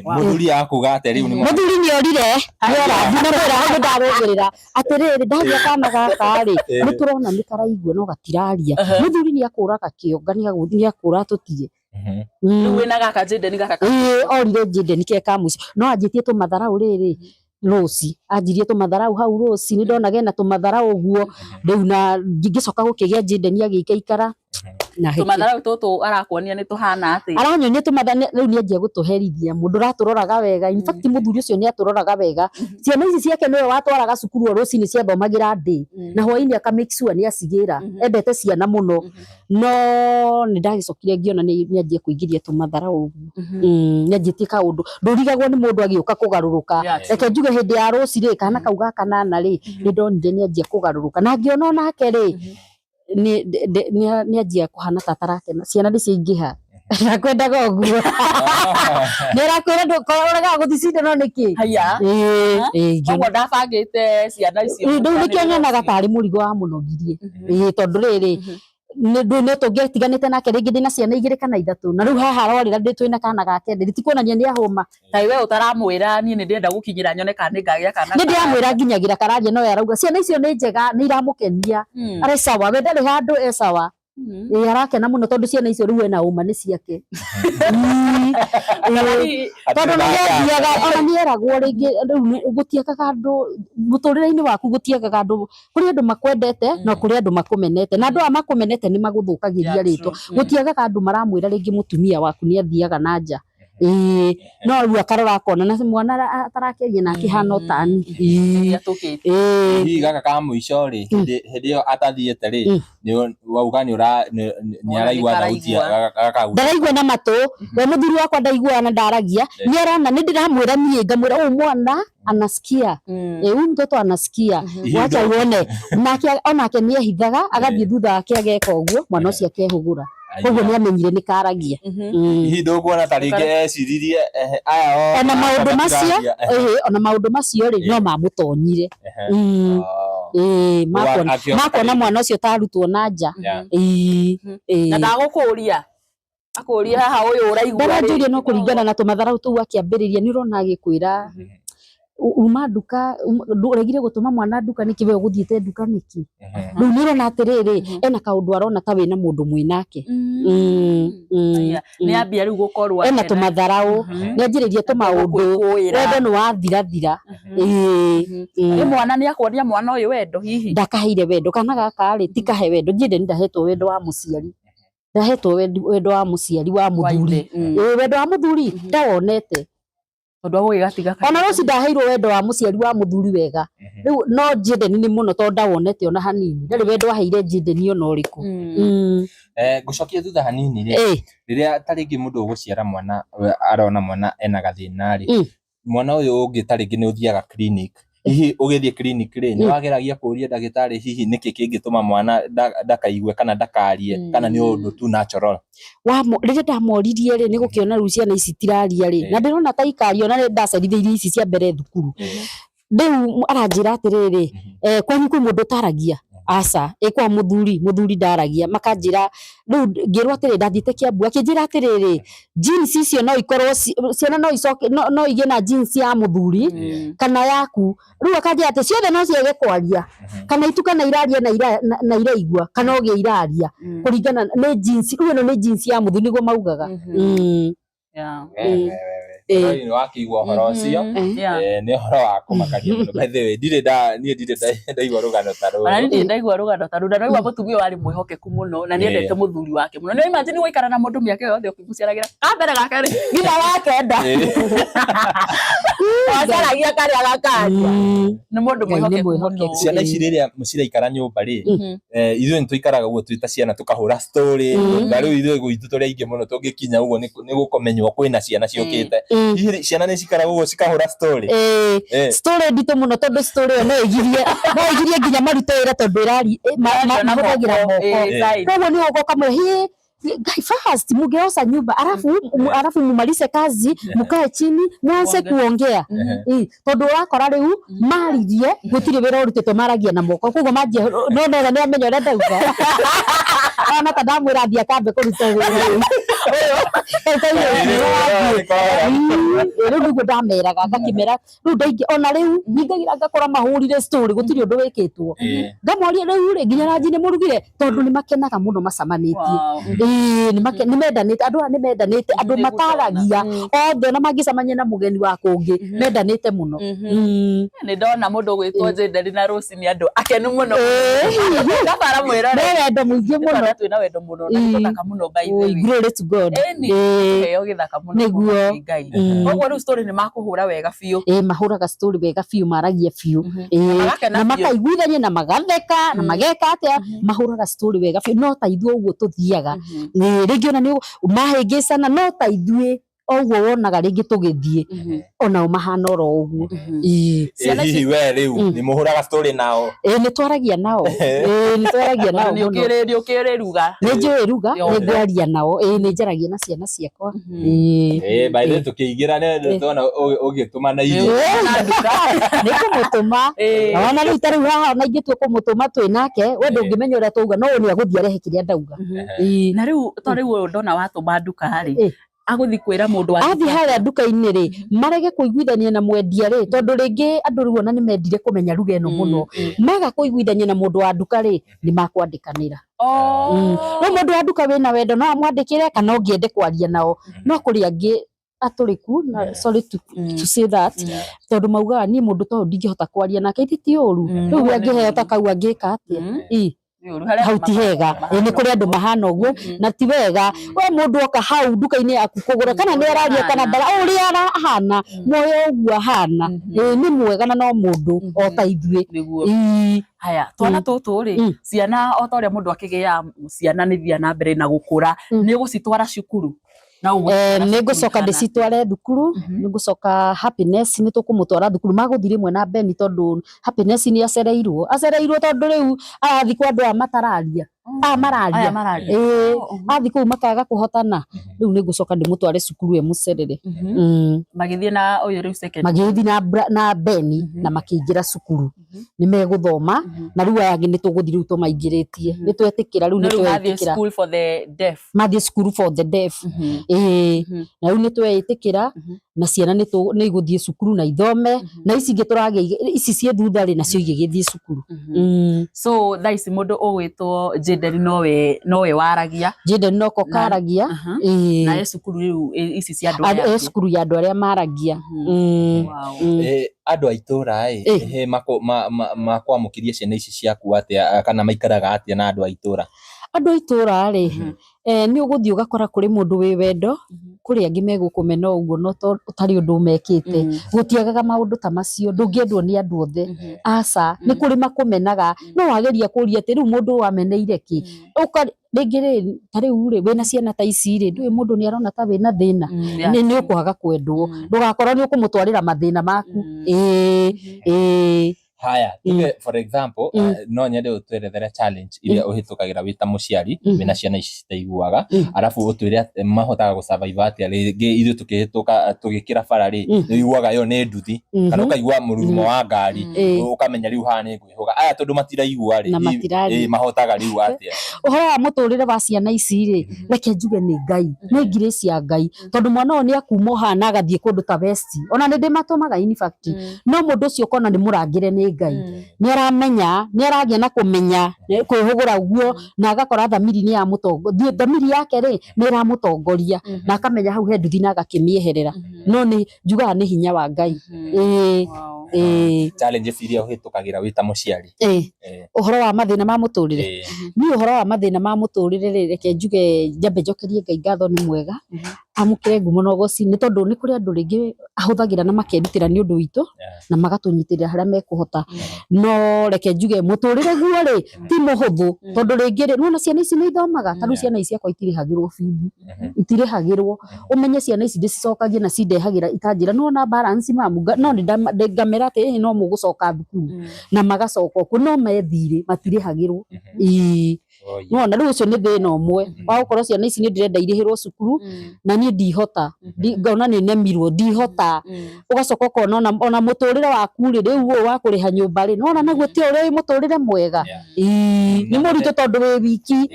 muthuri akuga ate riu ni muthuri ni orire ni mwera handu ndarugirira atiriri ndaria kana gaka ri ni turona ni karaigua no gatiraria muthuri ni akuraga kiongania guthia akura tutie riu wina gaka Jideni gaka orire Jideni ke kamuci no anjitie tumatharau riri rosi anjirie tumatharau hau rosi ni ndona gena tumatharau uguo riu na ngicoka gukigia Jideni agikaikara na tumatharau tutu arakuonia ni tuhana ati aranyonia tumatharau riu ni anjia gutuherithia mundu raturoraga wega in fact muthuri ucio ni aturoraga wega ciana ici ciake niwe watwaraga cukuru rosi ni ciathomagira ndi na hwaini aka make sure ni acigira endete ciana muno no ni ndagicokire ngiona ni anjia kuingiria tumatharau ni anjitie kaundu ndurigagwo ni mundu agiuka kugaruruka reke njuge hindi ya rosi ri kana kauga kanana ri ni ndonire ni anjia kugaruruka na ngiona nake ri ni anjia kuhana tatarake na ciana ndiciingiha nakwendaga uguo ni rakwira ndukoraga guthicinda no niki haya koguo ndabangite ciana icio ndu nikianyanaga tari murigo wa munogirie tondu riri no tungetiganite nake ringi ndina ciana 2 kana 3 na riu haha arorira ndi twina kana gake nditikuonania ni ahuma tai we utaramwira ni ndenda gukinyira nyone kana ngagia kana ni ndiamwira nginyagira kararia no yarauga ciana icio ni njega ni iramukenia ari sawa we ndari handu sawa arakena muno tondu ciana icio riu ena uma ni ciake tondu niathiaga ona nieragwo ringi gutiekaga andu muturire-ini waku gutiekaga andu kuri andu makwendete na kuri andu makumenete na andu a makumenete ni maguthukagiria ritwa gutiekaga andu maramwira ringi mutumia waku ni athiaga na nja no riu akarora akona na mwana atarakeria na kihana tani hihi gaka ka muico ri hindi iyo atathiete ri ni wauga ni araigua thauti gaka ndaraigua na matu we muthuri wakwa ndaiguana ndaragia ni arona ni ndiramwira nie ngamwira mwana anasikia huyu mtoto anasikia wacha uone nake onake ni ehithaga agathie thutha wake ageka uguo mwana ucio akehugura koguo ni amenyire ni karagia hihi ndukuona ta ringi eciririe aya ona maundu macio ri no mamutonyire makona mwana ucio tarutwo na nja na ndagukuria akuria haha uyu uraigua ndaranjuria no kuringana na tumatharau tu akiambiriria ni urona agikwira uma nduka uregire gutuma mwana nduka niki we uguthiete nduka niki riu ni rona atiriri ena kaundu arona ta wina mundu mwinake ni ambia riu gukorwa ena tumatharau ni anjiririe tumaundu wendo ni wathirathira ni mwana ni akuonia mwana uyu wendo hihi ndakaheire wendo kana gaka ri tikahe wendo Jideni ndahetwo wendo wa muciari ndahetwo wendo wa muciari wa muthuri wendo wa muthuri ndawonete tondu agugigatiga ona rosi ndaheirwo wendo wa muciari wa muthuri wega riu no Jideni ni muno tondu ndawonete ona hanini ndari wendo aheire Jideni ona uriku ngucokie thutha hanini ri riria taringi mundu uguciara mwana arona mwana ena gathina ri mwana uyu ungi taringi ni uthiaga clinic hihi ugithie clinic ri ni wageragia kuria ndagitari hihi niki kingituma mwana ndakaigue kana ndakarie kana ni undu tu natural rĩrĩa ndamoririe rĩ nĩ gũkĩona rĩu ciana ici tiraria rĩ na ndĩrona ta ikario na ndacerithĩirie ici cia mbere thukuru rĩu aranjĩra atĩrĩrĩ kwanyu kwĩ mũndũ ũtaragia aca kwa muthuri ndaragia makanjĩra rĩu ngĩrwo atĩrĩ ndathiĩte Kiambu akĩnjĩra atĩrĩrĩ jeans icio no ikorwo ciana no icoke no igĩe na jeans ya muthuri kana yaku rĩu akanjĩra atĩ ciothe no ciage kwaria kana itukana iraria na iraigua kana ũgĩ iraria kũringana nĩ jeans rĩu ĩno nĩ jeans ya muthuri nĩguo maugaga ni wakigwa horo ucio ni horo wa kumakaria muno by the way ndirĩ ndaigua rugano ta rũrũ na ndirĩ ndaigua rugano ta rũrũ na ndaigua mũtumia wari mwĩhokeku mũno na nĩendete mũthuri wake mũno nĩ imagine gũikara na mũndũ mĩaka yothe ũkĩmũciaragĩra kambere gake rĩ nginya wakenda wacaragia karĩa gakaria nĩ mũndũ mwĩhokeku mũno ciana ici rĩrĩa mũciraikara nyũmba rĩ ithuĩ nĩ tũikaraga ũguo twĩta ciana tũkahũra story na rĩu ithuĩ gwitũ tũrĩa ingĩ mũno tũngĩkinya ũguo nĩ gũkomenywo kwĩna ciana ciũkĩte ciana nĩ cikaraga ũguo cikahũra story story nditũ mũno tondũ story ĩyo no ĩgirie nginya marute wĩra tondũ mahũthagĩra moko koguo nĩ ũgoka kamwe fast mngeosha nyumba alafu mumalize kazi mkae chini mwanze kuongea tondu wakora riu maririe gutire wira urutitwo maragia na moko koguo manjie no ni amenya uria ndauga ana tandamwira athia kambe kuruta wira riu niguo ndameraga ngakimera riu ndaingi ona riu ningagira ngakora mahurire story gutire undu wikitwo ngamoria riu ri nginya ranji ni murugire tondu ni makenaga muno macamanitie ni mendanite andu ni mendanite andu mataragia othe na mangicamania na mugeni wa kungi mendanite muno ni ndona mundu gwitwo Jenderi na Rose ni andu akenu muno gabara mwira wendo muingi muno twina wendo muno na tutaka muno by the way glory to God yo githaka muno ngai koguo riu story ni makuhura wega biu mahuraga story wega biu maragia biu na makaiguithania na magatheka na mageka atia mahuraga story wega biu no ta ithuĩ ũguo tuthiaga rĩngĩ ona nĩ mahĩngĩcana no ta ithuĩ oguo wonaga rĩngĩ tũgĩthiĩ ona mahana oro ũguo hihi we rĩu nĩ mũhũraga story nao nĩ twaragia nao nĩ twaragia nao nĩ ũkĩrĩruga nĩ njũĩ ruga nĩ ngwaria nao nĩ njaragia na ciana ciakwa by the way tũkĩingĩra nĩ tuona ũgĩtũma na irio nĩ kũmũtũma ona rĩu ta rĩu haha ona ingĩtua kũmũtũma twĩ nake we ndũngĩmenya ũrĩa twauga no nĩ agũthiĩ arehe kĩrĩa ndauga na rĩu to rĩu ndona watũma nduka rĩ aguthi kwira mundu athi haria nduka-inĩ ri marege kuiguithania na mwendia ri tondu ringi andu riu ona ni mendire kumenya ruga eno muno maga kuiguithania na mundu wa nduka ri ni makwandikanira no mundu wa nduka wina wendo no amwandikire kana ungiende kwaria nao no kuri angi aturiku na sorry to say that tondu maugaga ni mundu to ndingihota kwaria nake ti uru riu angiheo takau angika atia hau ti hega ni kuri andu mahana uguo na ti wega we mundu oka hau nduka-inĩ yaku kugura kana ni araria kana ndara uria arahana moyo uguo ahana ni mwega na no mundu o ta ithuĩ haya twana tutu ri ciana o ta uria mundu akigia ciana ni thia na mbere na gukura ni gucitwara cukuru nĩ ngũcoka ndĩcitware thukuru nĩ ngũcoka Happiness nĩ tũkũmũtwara thukuru magũthiĩ rĩmwe na Beni tondũ Happiness nĩ acereirwo tondũ rĩu arathi kwa andũ a matararia mararia athi kũu makaga kũhotana rĩu nĩ ngũcoka ndĩmũtware cukuru mũcerere magĩthiĩ na ũyũ rĩu secondary magĩthiĩ na Beni na makĩingĩra cukuru nĩ megũthoma na rĩu aya angĩ nĩ tũgũthiĩ rĩu tũmaingĩrĩtie nĩ twetĩkĩra rĩu nĩ twetĩkĩra school for the deaf mathiĩ school for the deaf na rĩu nĩ twetĩkĩra na ciana nĩ igũthiĩ cukuru na ithome na ici ingĩ tũragĩa ici ciĩ thutha rĩ nacio igĩgĩthiĩ cukuru so thaa ici mũndũ ũgwĩtwo Jenderi nowe waragia Jenderi noko karagia na cukuru rĩu ici cia andũ cukuru ya andũ arĩa maragia andũ a itũra makwamũkĩria ciana ici ciaku atĩa kana maikaraga atĩa na andũ a itũra andũ a itũra rĩ ni uguthii ugakora kuri mundu wi wendo kuri angi megukũmena uguo no utari undu mekite gutiagaga maundu ta macio ndungiendwo ni andu othe aca ni kuri makumenaga no wageria kuria ati riu mundu wameneire ki rĩngĩ tariu wĩna ciana ta ici ndũĩ mũndũ nĩ arona ta wĩna thĩna nĩ ũkwaga kwendwo ndũgakorwo nĩ ũkũmũtwarĩra mathĩna maku haya tuge for example no nyende utwerethere challenge iria uhitukagira wita muciari wina ciana ici citaiguaga arafu utwire mahotaga gusurvive atia rĩngĩ ithuĩ tukihituka tugikira bara iguaga yo nĩ nduthi kana ukaigua mũrurumo wa ngari ukamenya riu haha nĩ ngwĩhoga aya tondu matiraigua mahotaga riu atia ũhoro wa mũtũrĩre wa ciana ici reke njuge nĩ Ngai nĩ grace ya Ngai tondu mwana ũyũ nĩ akuma hana agathie kũndũ ta West ona nĩ ndĩmatũmaga in fact no mũndũ ũcio kona nĩ mũrangĩre nĩ Ngai nĩ aramenya nĩ aragia na kũmenya kwĩhũgũra guo na agakora thamiri nĩ ya mũtongoria thamiri yake nĩ ĩramũtongoria na akamenya hau he nduthi na agakĩmĩeherera no nĩ njugaga nĩ hinya wa Ngai challenge iria uhitukagira wita muciari uhoro wa mathina ma mũtũrĩre ni uhoro wa mathina ma mũtũrĩre reke njuge njambe njokerie Ngai ngatho nĩ mwega amukire ngumo na ũgoci nĩ tondu nĩ kũrĩ andũ rĩngĩ ahũthagĩra na makerutĩra nĩ ũndũ witũ na magatũnyitĩrĩra harĩa mekũhota no reke njuge mũtũrĩre guo ti mũhũthũ tondu rĩngĩ nona ciana ici nĩ ithomaga tarĩu ciana ici ciakwa itirĩhagĩrwo bithi itirĩhagĩrwo umenye ciana ici ndĩcicokagie na cindehagĩra ikanjĩra no na balance mamu no ngamera atĩ no mũgũcoka thukuru na magacoka kuo no methire matirĩhagĩrwo nona rĩu ũcio nĩ thĩna ũmwe wa gũkorwo ciana ici nĩ ndĩrenda irĩhĩrwo cukuru na niĩ ndihota ngona nĩ nemirwo ndihota ugacoka ukona ona mũtũrĩre waku rĩu ũũ wa kũrĩha nyũmba nona naguo ti ũrĩa mũtũrĩre mwega nĩ mũritũ tondu wĩ wiki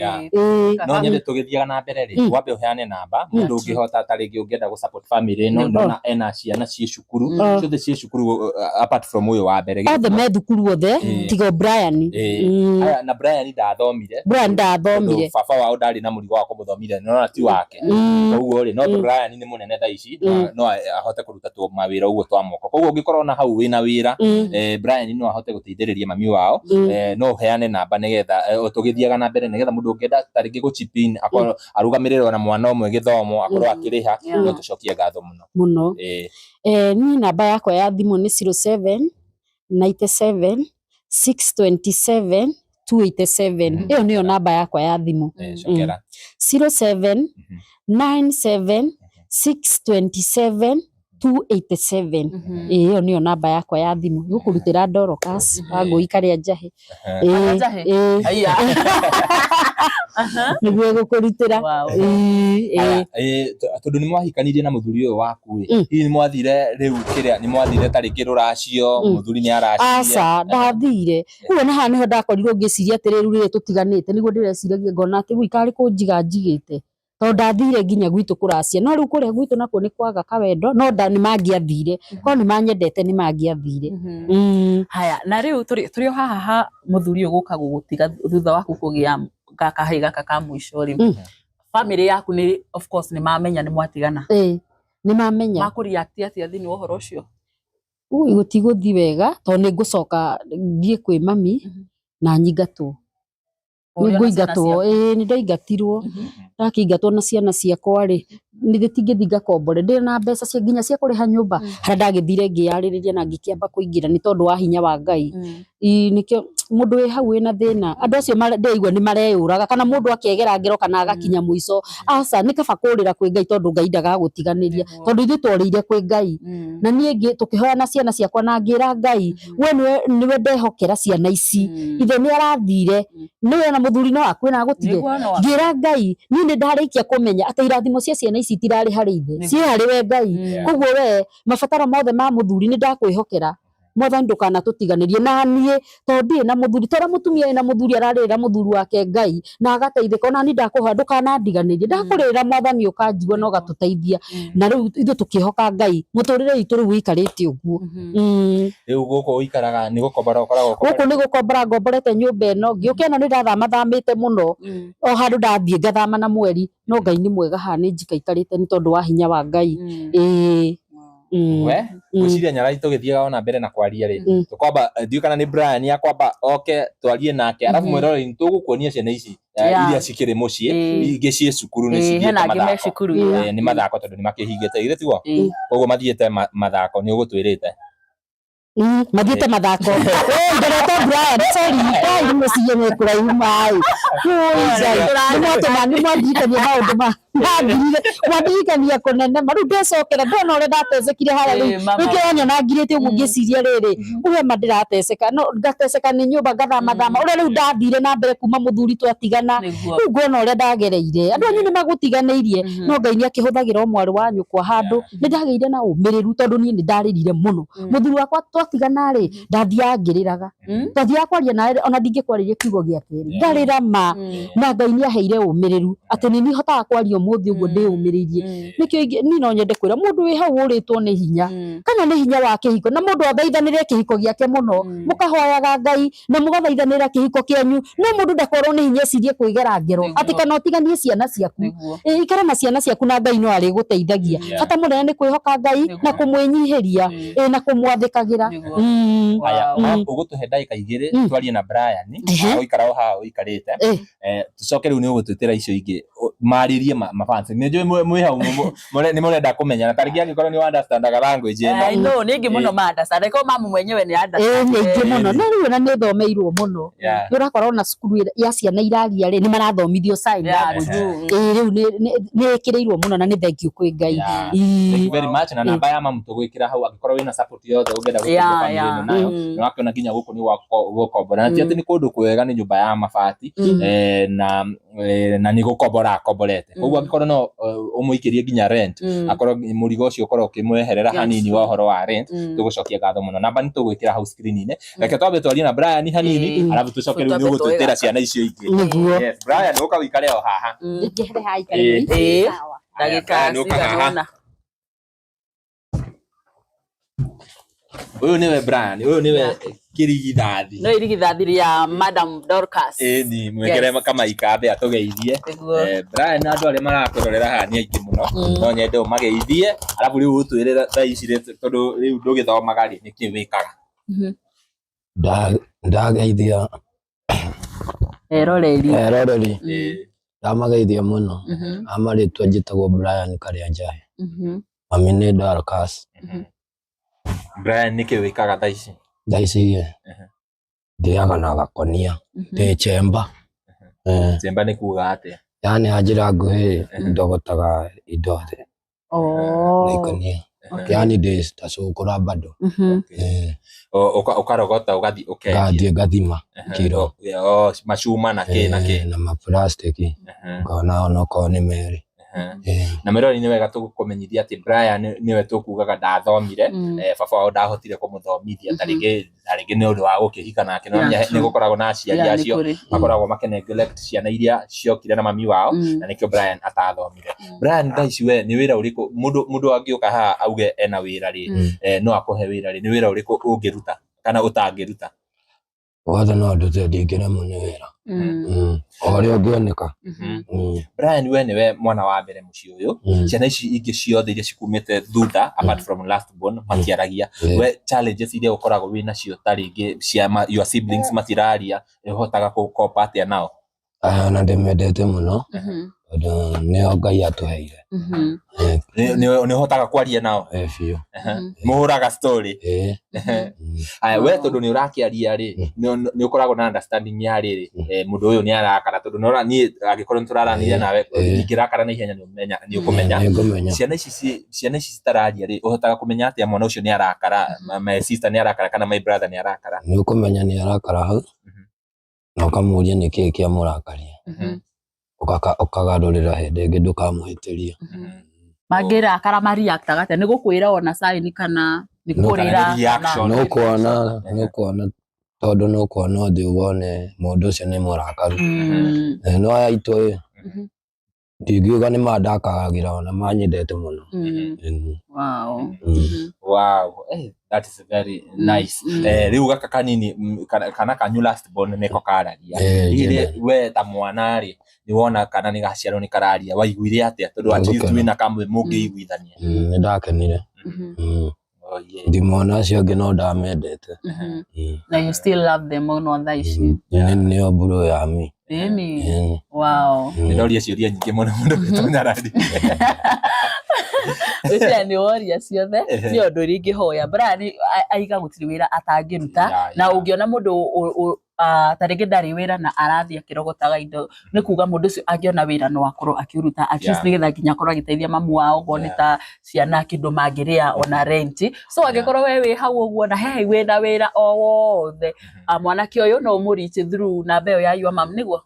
no nyende tũgĩthiaga na mbere wambe uheane namba mũndũ ũngĩhota ta rĩngĩ ũngĩenda gũ support family ĩno ena ciana ciĩ cukuru ciothe ciĩ cukuru apart from ũyũ wa mbere othe me thukuru othe tiga Brian na Brian ndathomire baba wao ndarĩ na mũrigo wa kũmũthomithia no ti wake koguo no Brian nĩ mũnene tha ici no ahote kũruta mawĩra ũguo twa moko koguo ũngĩkorwo na hau wĩna wĩra Brian no ahote gũteithĩrĩria mami wao no uheane namba nĩgetha tũgĩthiaga na mbere nĩgetha mũndũ ũngĩenda ta rĩngĩ gũchipin akorwo arũgamĩrĩrwo na mwana ũmwe gĩthomo akorwo akĩrĩha no tũcokie ngatho mũno niĩ namba yakwa ya thimũ nĩ 07 97 627 287 ĩyo nĩyo namba yakwa ya thimũ 07 97 627 287 ĩyo nĩyo namba yakwa ya thimũ gũkũrutĩra Dorcas Wangũi karĩa njahe nĩguo gũkũrutĩra tondu nĩ mwahikanirie na mũthuri ũyũ waku hihi nĩ mwathire rĩu kĩrĩa nĩ mwathire tarĩngĩ rũracio mũthuri nĩ araciria aca ndathire kuona haha nĩho ndakorirwo ngĩciria atĩ rĩu tũtiganĩte nĩguo ndĩreciragia ngona atĩ gũikarĩ kũnjiga njigĩte tondu ndathire nginya gwitũ kũracia no rĩu kũrĩa gwitũ nakuo nĩ kwaga kawendo no nĩ mangĩathire korwo nĩ manyendete nĩ mangĩathire haya na rĩu tũrĩ o haha mũthuri ũyũ gũka gũgũtiga thutha waku kũgĩa kahĩĩ gaka ka mũico rĩ family yaku nĩ of course nĩ mamenya nĩ mwatigana nĩ mamenya makũreact atĩa thĩinĩ wa ũhoro ũcio gũtigũthi wega tondũ nĩ ngũcoka thiĩ kwĩ mami na nyingatwo nĩngũingatwo nĩ ndaingatirwo ndakĩingatwo na ciana ciakwa nĩ gĩtingĩthi ngakombore ndĩ na mbeca cia nginya cia kũrĩha nyũmba harĩa ndagĩthire ngĩyarĩrĩria na ngĩkĩamba kũingĩra nĩ tondũ wa hinya wa Ngai nĩkĩo mũndũ wĩ hau wĩna thĩna andũ acio ndĩigua nĩ mareyũraga kana mũndũ akegera ngero kana agakinya mũico aca nĩ kaba kũrĩra kwĩ Ngai tondũ Ngai ndagagũtiganĩria tondũ ithuĩ twarĩire kwĩ Ngai na niĩ tũkĩhoya na ciana ciakwa na ngĩra Ngai we nĩwe ndehokera ciana ici ithe nĩ arathire nĩwe na mũthuri no akwĩra gũtige ngĩra Ngai niĩ nĩ ndarĩkia kũmenya atĩ irathimo cia ciana ici itirarĩ harĩ ithe ciĩ harĩ we Ngai koguo we mabataro mothe ma mũthuri nĩ ndakwĩhokera Mwathani ndũkanatũtiganĩrie na niĩ tondũ ndirĩ na mũthuri tondũ mũtumia wĩna mũthuri ararĩra mũthuri wake Ngai na agateithĩka ona niĩ ndakũhoya ndũkanandiganĩrie ndakũrĩra Mwathani ũkanjigua na ũgatũteithia na rĩu ithuĩ tũkĩhoka Ngai mũtũrĩre witũ rĩu ũikarĩte ũguo rĩu gũkũ ũikaraga nĩ gũkombora ũkoragwo gũkũ nĩ gũkombora ngomborete nyũmba ĩno ngĩũka ĩno nĩ ndathamĩte mũno o handũ ndathiĩ ngathama na mweri no Ngai nĩ mwega haha nĩ njikaikarĩte nĩ tondũ wa hinya wa Ngai we gwĩciria Nyarai tũgĩthiaga ona mbere na kwaria tũkwamba ndiũ kana nĩ Brian akwamba oke twarie nake arabu mwĩroreri tũgũkuonia ciana ici iria cikiri mucii ingi cie cukuru ni cithiete mathako ni mathako tondu ni makihingite ithe tiguo koguo mathiete mathako ni ugutwirite mathiete mathako nderete Brian sorry kai muciye ni kuraihu mai ni mwandirikania maundu mwandirikania kunene maru ndecokera ndona uria ndatecekire haria riu nyona ngirite uguo ngiciria riri uria mandirateceka no ngateceka ni nyumba ngathama uria riu ndathire na mbere kuma muthuri twatigana riu ngona uria ndagereire andu anyu ni magutiganeirie no Ngai ni akihuthagira mwari wa nyukwa handu ni ndageire na umiriru tondu ni ndaririre muno muthuri wakwa twatigana ri ndathiangiriraga twathia kwaria nawe ona ndingikwariria kiugo giake ndarira ma na Ngai ni aheire umiriru ati ni hotaga kwaria umuthi uguo ndiumiririe nikio ni no nyende kwira mundu wi hau uritwo ni hinya kana ni hinya wa kihiko na mundu athaithanire kihiko giake muno mukahoyaga Ngai na mugathaithanira kihiko kianyu no mundu ndakorwo ni hinya cirie kwigera ngero ati kana utiganie ciana ciaku ikara na ciana ciaku na Ngai no ari guteithagia hata munene ni kwihoka Ngai na kumwinyihiria na kumwathikagira aya ugutuhe ndagika igiri twarie na Brian oikara haha ikarite tucoke riu ni ugutwitira icio ingi maririe mafans ni njui mwi hau ni murenda kumenya na tariki angikorwo ni understandaga language eno no ningi muno understand ko mamu mwenyewe ni understand ningi muno no riu na ni thomeirwo muno ni urakorwo na cukuru ya ciana iraria ri ni marathomithio sign language riu ni ikireirwo muno na ni thank you kwi Ngai thank you very much na namba ya mamu tugwikira hau angikorwo wina support yothe ungenda guteithia family ino nayo ni wakiona nginya guku ni gukombora na ati ni kundu kwega ni nyumba ya mabati na ni gukombora komborete koguo angikorwo no umuikirie nginya rent akorwo murigo ucio ukorwo ukimweherera hanini wa horo wa rent tugucokia ngatho muno namba ni tugwikira hau screen-ini reke twambe twarie na Brian hanini alafu tucoke riu ni ugutwitira ciana icio ingi yes Brian uka wikare o haha ngehere hai kare sawa ndagika cigana uyu niwe Brian uyu niwe kirigithathi no irigithathi ya Madam Dorcas ni mwekere kama ikambe atugeithie Brian andu aria marakurorera haha ni aingi muno no nyende umageithie alafu riu utwirira thaa ici tondu riu ndugithomaga ri niki wikaga ndageithia eroreri ndamageithia muno amaritwa njitagwo Brian Karianjahe mami ni Dorcas Brian niki wikaga thaa ici thiaga na gakonia te chemba chemba ni kuga atia yani ajira nguhi ndogotaga indo the nikonia yani des tacukura bado ukarogota ugathi gathie gathima kiro machuma na ki na maplastiki ngona ono ko ni meri na merori ni wega tukumenyithia ati Brian niwe tukugaga ndathomire baba wao ndahotire kumuthomithia taringi ni undu wa gukihika nake no ni gukoragwo na aciari acio akoragwo makeneglect ciana iria ciokire na mami wao na nikio Brian atathomire Brian thaici we ni wira uriku mundu angiuka haha auge ena wira ri no akuhe wira ri ni wira uriku ungiruta kana utangiruta wothe no ndute ndingire mune wira oria ungioneka Brian we niwe mwana wa mbere muci uyu ciana ici ingi ciothe iria cikumite thutha apart from last born matiaragia we challenges iria ukoragwo wina cio taringi cia your siblings matiraria uhotaga kukopa atia nao na ndimendete muno nio Ngai atuheire ni uhotaga kwaria nao biu muhuraga story aya we tondu ni urakiaria ri ni ukoragwo na understanding ya riri mundu uyu ni arakara tondu nora ni agikorwo turaranire nawe ingirakara na ihenya ni ukumenya ciana ici citararia ri uhotaga kumenya atia mwana ucio ni arakara my sister ni arakara kana my brother ni arakara ni ukumenya ni arakara hau na ukamuria niki kia murakaria ukagarurira hindi ingi ndukamuhitiria magira akara mariact agate ni gukwira ona sign kana ni kurira no kuona tondu no kuona thi ubone mundu ucio ni murakaru no aitu ndingiuga ni mandakagira ona manyendete muno wow that is very nice riu gaka kanini kana kanyu last born niko kararia ile we ta mwana ri ni wona kana ni gaciaro ni kararia waiguire atia tondu at least wina kamwe mungiiguithania ni ndakenire ndimona acio angĩ no ndamendete. Na you still love them muno thaa ici? Nĩo mburu ya mi. Ĩni. Wow. Nĩndoria ciũria nyingĩ mũno gwĩtwo radio. Ucia nĩ woria ciothe ti ũndũ ũrĩa ingĩhoya. Brian aiga gũtirĩ wĩra atangĩruta, na ũngĩona mũndũ tarĩngĩ ndarĩ wĩra na arathiĩ akĩrogotaga indo, nĩ kuga mũndũ ũcio angĩona wĩra no akorwo akĩruta at least nĩgetha nginya akorwo agĩteithia mamu wao, okorwo nĩ ta ciana kĩndũ mangĩrĩa ona rent. So angĩkorwo we wĩ hau ũguo na he wĩna wĩra o wothe, mwanake ũyũ no ũmũreach through namba ĩyo ya your mom, nĩguo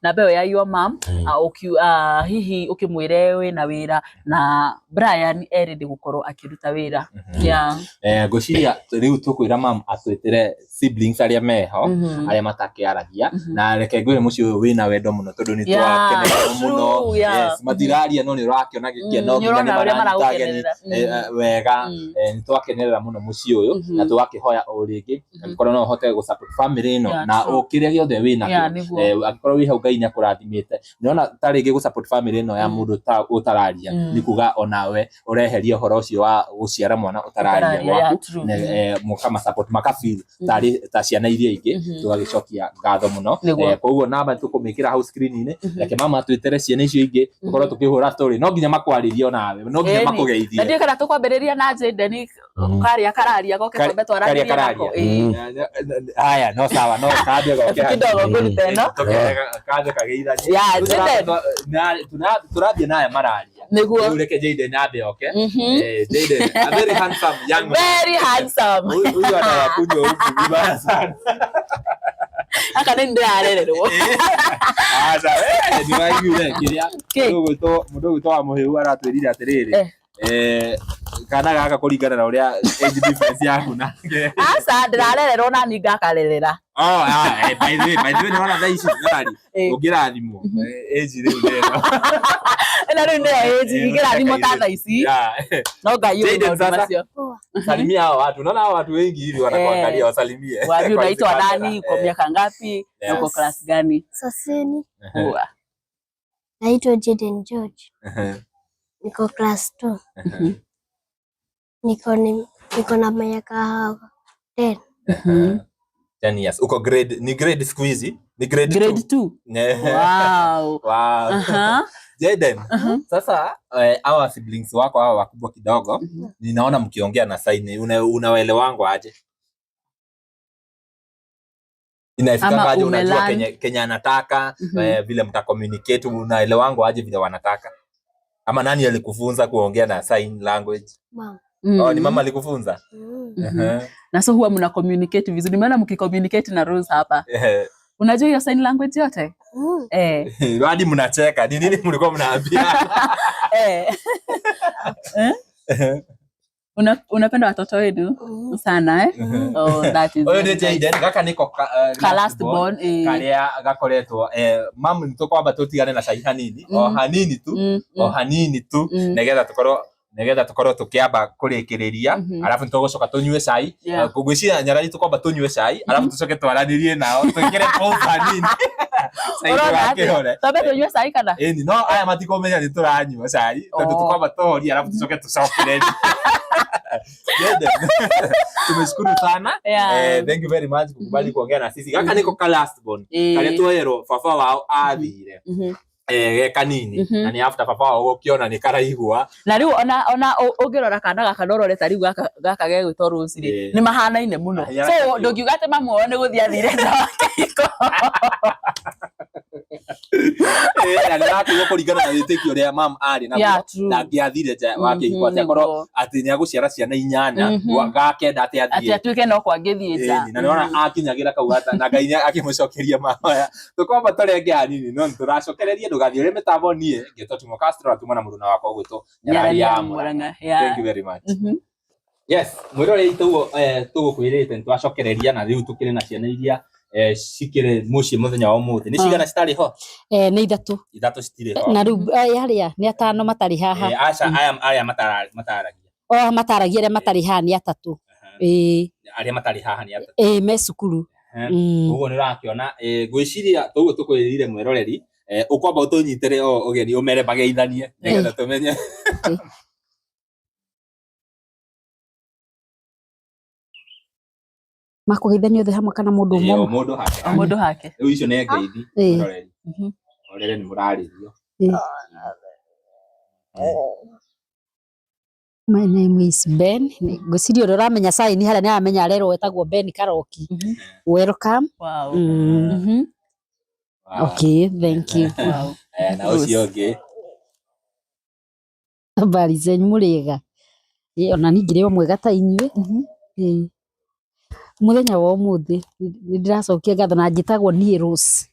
namba ĩyo ya your mom, hihi ũkĩmwĩre wĩna wĩra na Brian ready gũkorwo akĩruta wĩra. Ngwĩciria rĩu tũkwĩra mam atwĩtĩre siblings arĩa meho arĩa matakĩaragia, na reke ngwĩre mũciĩ ũyũ wĩna wendo mũno tondũ nĩ twakenera mũno. Yes, matiraria no nĩ ũrakĩona gĩkeno nginya nĩ maranyita wega. Nĩ twakenerera mũno mũciĩ ũyũ na tũgakĩhoya o rĩngĩ angĩkorwo no ũhote gũ support family ĩno na ũkĩrĩa gĩothe wĩna kĩo, angĩkorwo wĩ hau Ngai nĩ akũrathimĩte. Nĩona ta rĩngĩ gũ support family ĩno ya mũndũ ũtararia nĩ kuga onawe ũreheria ũhoro ũcio wa gũciara mwana ũtararia gwaku, mũkama support makafeel ta ciana iria ingĩ. Tũgagĩcokia ngatho mũno. Koguo namba tũkũmĩkĩra hau screen-inĩ, reke mama twĩtere ciana icio ingĩ tũkorwo tũkĩhũra story. No nginya makwarĩrie onawe, no nginya makũgeithie. Ndio kana tũkwambĩrĩria na Jaden karĩa kararia goke twambe twaragĩrie nako. Haya, no sawa, no kaje goke kidogo ngũrute no kaje kageithania. Tũrathiĩ naye mararia nĩguo reke Jaden abe. Okay, Jaden a very handsome young man, very handsome. Huyu anakunywa huku vibaya sana. Aka ndio arererwo. Acha ni waigire kiria mũndũ gwĩtwo Mũhĩu aratwĩrire atĩrĩrĩ, kana gaka kũringana na ũrĩa age difference yaku nake. Aca ndĩrarererwo na ni ngakarerera. By the way nĩ wana thaa ici ngarari ũngĩrathimwo age rĩu neno. Ĩno rĩu nĩ age ingĩrathimwo ta thaa ici. No Ngai ũyũ macio. Salimia hao watu, unaona hao watu wengi hivi wanakuangalia, wasalimie. Wapi unaitwa nani? Uko miaka ngapi? Uko class gani? Saseni. Naitwa Jaden George. Niko class 2. Niko na miaka 10. 10 years. Uko grade, ni grade siku hizi? Ni grade 2. Wow. Jaden, sasa hawa siblings wako hawa wakubwa kidogo, ninaona mkiongea na Saini, unaelewangu aje? Inafika aje, unajua Kenya anataka, vile mta communicate, unaelewangu aje vile wanataka? Ama nani alikufunza kuongea na sign language? Mama. Ni mama alikufunza? Na so huwa mna communicate vizuri. Nimeona mkicommunicate na Rose hapa. Unajua hiyo sign language yote? Hadi mnacheka. Ni nini mlikuwa mnaambia? Unapenda watoto wenu sana that is. Oyo Jaden kaka niko last born karia gakoretwo mamu nitukwamba tutigane na cai hanini o hanini tu negetha tukorwo tukiamba kurikiriria, alafu nitũgũcoka tunyue cai. Ngwĩciria nyarari tukwamba tunyue cai alafu tucoke twaranirie nao twĩkĩre pause hanini. Twabe tunyue cai kana? Ĩni no aya matikomenya nĩ tũranyua cai tondũ tukwamba tuhorie alafu tucoke tucokere. Tumeshukuru sana. Thank you very much kukubali kuongea na sisi. Kaka niko ka last born. Kale tuero baba wao athire. Kanini na ni after papa wao ukiona ni karaigua. Na riu ona ungirora kana gaka ndororeta riu gaka gegwitwo Rose ri ni mahanaine muno. So ndungiuga ati mamu wao ni guthia thire ndakiko. Na nĩratũigua kũringana na wĩtĩkio ũrĩa mam arĩ naguo na angĩathire nja wakĩigua atĩ akorwo atĩ nĩagũciara ciana 8 gakenda atĩ atuĩke no kwangĩthiĩ nja. Na nĩwona akinyagĩra kauga na Ngai akĩmũcokeria mahoya. Tũkwamba tũrenge hanini no nĩtũracokereria ndũgathiĩ ũrĩ mĩtambo niĩ ngĩtwo Timo Castro atuma na mũruna wakwa gwĩtwo Nyarari ya Mũrang'a. Thank you very much. Yes, mwĩrore itũguo tũgũkwĩrĩte nĩtwacokereria na rĩu tũkĩrĩ na ciana iria cikire muciĩ muthenya wa umuthi ni cigana citari ho ni ithatu citirĩ ho na riu yaria ni atano matari haha aca aya mataragia mataragia aria matari haha ni atatu aria matari haha ni atatu me cukuru uguo ni rakiona ngwĩciria toguo tũkwĩrĩire mwĩroreri ukwamba ũtũnyitere ũgeni ũmere mageithanie nĩgetha tũmenye Makũgeithania othe hamwe kana mũndũ ũmwe? Mũndũ hake. Rĩu icio nĩ ngeithi mũroreri. Orere nĩ mũrarĩrio. My name is Ben. Ngũciria ũrĩa ũramenya sign harĩa nĩ aramenya arerwo wetagwo Ben Karoki. Welcome. Wow. Okay, thank you. Wow. Na ũcio ũngĩ. Habari zenyu mũrĩega? Ona niĩ ngĩrĩ o mwega ta inyuĩ. Mũthenya wa ũmũthĩ nĩ ndĩracokia ngatho na njĩtagwo niĩ Rose.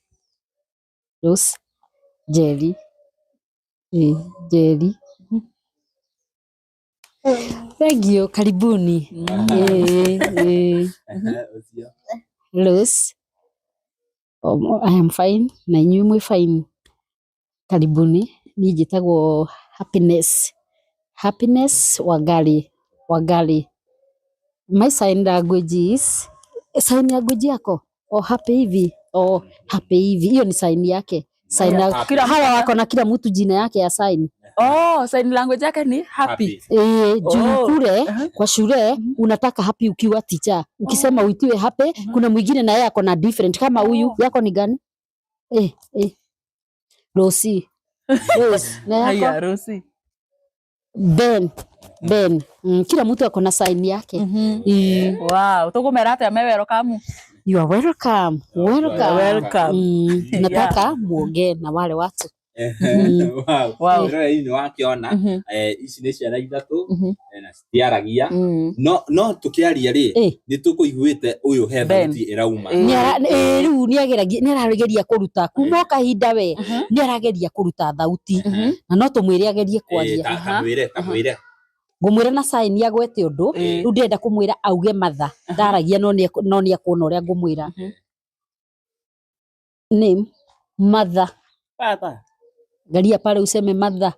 Rose Njeri. Njeri. Thank you, karibuni. Rose. I am fine. Na inyuĩ mwĩ fine. Karibuni. Niĩ njĩtagwo Happiness. Happiness Wangari. Wangari. My sign language is sign language yako happy hivi happy hivi, hiyo ni sign yake. Sign hawa wako na kila mtu jina yake ya sign. Sign language yake ni happy. Juu kule kwa shule unataka happy ukiwa teacher. Ukisema uitiwe happy, kuna mwingine na yeye ako na different kama huyu. Yako ni gani? Rosie. Rose. Na yako? Haya, Rosie. Ben. Kila mtu ako na sign yake. Wow, tukumera atia me welcome. You are welcome. Nataka muongee na wale watu. Wow. Rĩrĩ nĩ wakiona ici nĩ ciana ithatũ na citiaragia no tũkĩaria rĩ nĩ tũkũiguĩte ũyũ he thauti ĩrauma. Rĩu nĩ arageria kũruta kuma kahinda we nĩ arageria kũruta thauti na no tũmwĩre agerie kwaria. Kamwĩre ngũmwĩra na sign ya gwete ũndũ rĩu ndĩrenda kũmwĩra auge matha ndaragia no nĩ akuona ũrĩa ngũmwĩra. Name Mother. Pata. Galia pale useme Mother.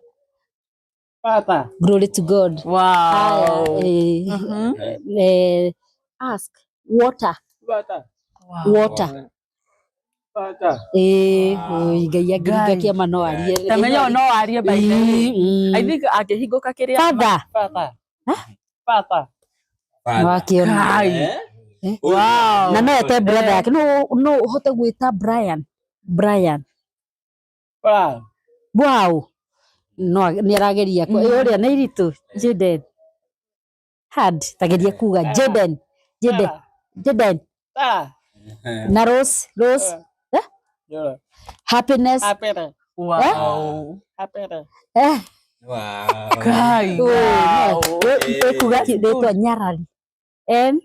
Pata. Glory to God. Wow. Ask water. Pata. Water. Pata. Gaya kiama no arie. Tamenya no arie by the way. I think akĩhingũka kĩrĩa. Father. Pata. Pata. Wakiona. Wow. Na no ete brother yake no uhote gwĩta Brian. Wow. No nĩ arageria kwa ũrĩa nĩ iritũ. Jaden. Hard tageria kuga Jaden. Na Rose. Happiness. Wow. Kai. Kuga ndetwa Nyarari. NYRA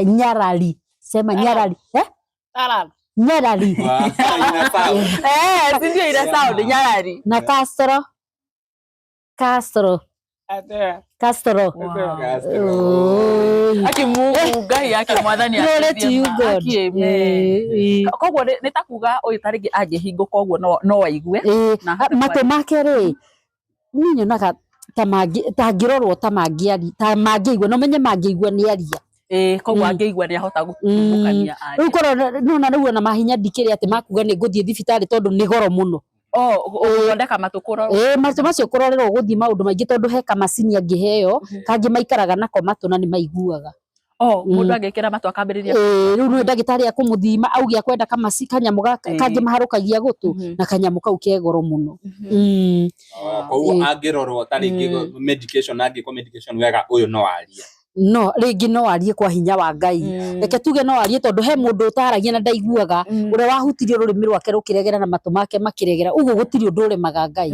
Nyarari. Sema Nyarari. Nyarari. Sindio ina sound Nyarari. Na Castro. Aki Mungu Ngai yake mwathani koguo nĩ ta kuga ũyũ tarĩngĩ angĩhingũka ũguo no waigue matũ make rĩ niĩ nyonaga ta angĩrorwo ta mangĩigua no menye mangĩigua nĩ aria. Koguo angĩigua nĩ ahota gũtungũkania aria. Rĩu korwo nona rĩu ona mahinya ndikĩrĩ atĩ makuga nĩ ngũthiĩ thibitarĩ tondũ nĩ goro mũno. Ũthondeka matũ kũrorwo. Matũ macio kũrorerwo gũthiĩ maũndũ maingĩ tondũ he kamacini angĩheo kangĩ maikaraga nako matũ na nĩ maiguaga. Mũndũ angĩkĩra matũ akambĩrĩria. Rĩu nĩ ndagĩtarĩ akũmũthima auge akwenda kanyamũ kangĩ maharũkagia gũtũ na kanyamũ kau ke goro mũno. Koguo angĩrorwo tarĩngĩ medication angĩkwo medication wega ũyũ no aria. No rĩngĩ no arie kwa hinya wa Ngai. Reke tuge no arie tondũ he mũndũ ũtaragia na ndaiguaga ũrĩa wahutirio rũrĩmĩ rwake rũkĩregera na matũ make makĩregera. Ũguo gũtirĩ ũndũ ũremaga Ngai.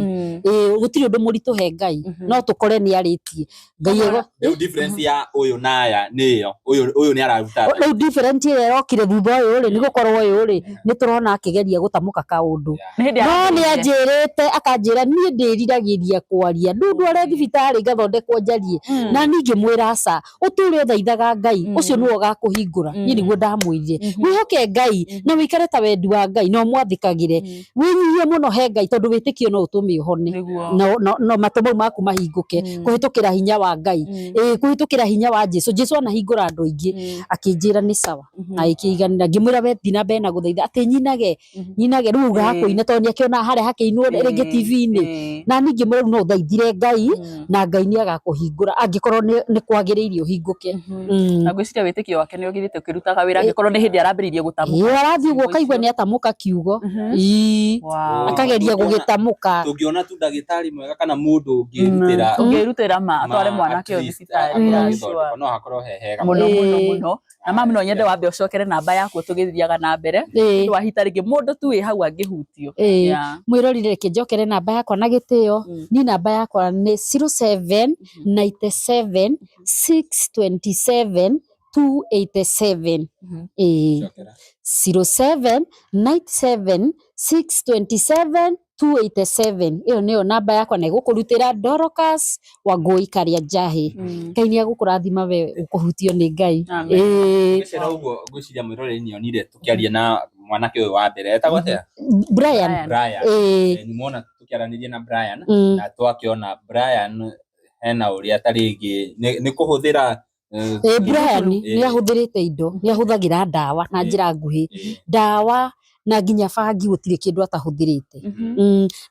Gũtirĩ ũndũ mũritũ he Ngai. No tũkore nĩ arĩtie. Ngai rĩu difference ya ũyũ na aya nĩyo. Ũyũ nĩ araruta. Rĩu difference ĩrĩa yokire thutha ũyũ rĩ nĩ gũkorwo ũyũ rĩ nĩ tũrona akĩgeria gũtamũka kaũndũ. No nĩ anjĩrĩte akanjĩra niĩ ndĩriragĩria kwaria. Ndware thibitarĩ ngathondekwo njarie. Na ningĩ mwĩra aca ũtũũre thaithaga Ngai ũcio nĩwe ũgakũhingũra. Niĩ nĩguo ndamwĩrire wĩhoke Ngai na wĩikare ta wendi wa Ngai no mwathĩkagĩre wĩnyihie mũno he Ngai tondũ wĩtĩkio no ũtũme ũhone no matũ mau maku mahingũke kũhĩtũkĩra hinya wa Ngai kũhĩtũkĩra hinya wa Jesũ anahingũra andũ aingĩ akĩnjĩra nĩ sawa na ikĩiganĩra ngĩmwĩra we thiĩ na mbere na gũthaitha atĩ nyinage rĩu gakũina tondũ nĩakĩona harĩa hakĩinwo rĩngĩ TV-inĩ na ningĩ mwĩra no thaithire Ngai na Ngai nĩ agakũhingũra angĩkorwo nĩ kwagĩrĩire uhinguke na gwiciria witikio wake ni ugithite ukirutaga wira angikorwo ni hindi arambiririe gutamuka arathi uguo kaigua ni atamuka kiugo akageria gugitamuka tungiona tu ndagitari mwega kana mundu ungirutira ma atware mwanake uyu thibitari no hakorwo hehega muno na mami no nyende wambe ucokere namba yaku tugithiaga na mbere ndu wahita ringi mundu tu wi hau angihutio mwirorire reke njokere namba yakwa na gitio ni namba yakwa ni 0797 627 287 0797 627 287 iyo niyo namba yakwa na igukurutira Dorcas Wangui Karia Njahi Ngai ni agukurathima we ukuhutio ni Ngai ngicera uguo ngwiciria mwirore ni onire tukiaria na mwanake uyu wa mbere etagwo atia Brian ni muona tukiaranirie na Brian na twakiona Brian hena uria taringi ni kuhuthira Brian ni ahuthirite indo ni ahuthagira ndawa na njira nguhi ndawa na nginya bangi gutire kindu atahuthirite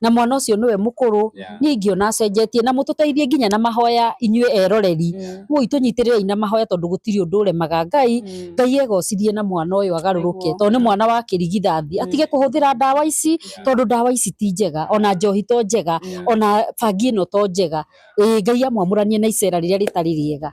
na mwana ucio niwe mukuru ni ngiona acenjetie na mututeithie nginya na mahoya inyue eroreri wo itunyitirire na mahoya tondu gutiri undu uremaga Ngai Ngai egocithie na mwana uyu agaruruke tondu ni mwana wa kirigithathi atige kuhuthira ndawa ici tondu ndawa ici ti njega ona njohi to njega ona bangi no to njega Ngai amwamuranie na icera riria ritari riega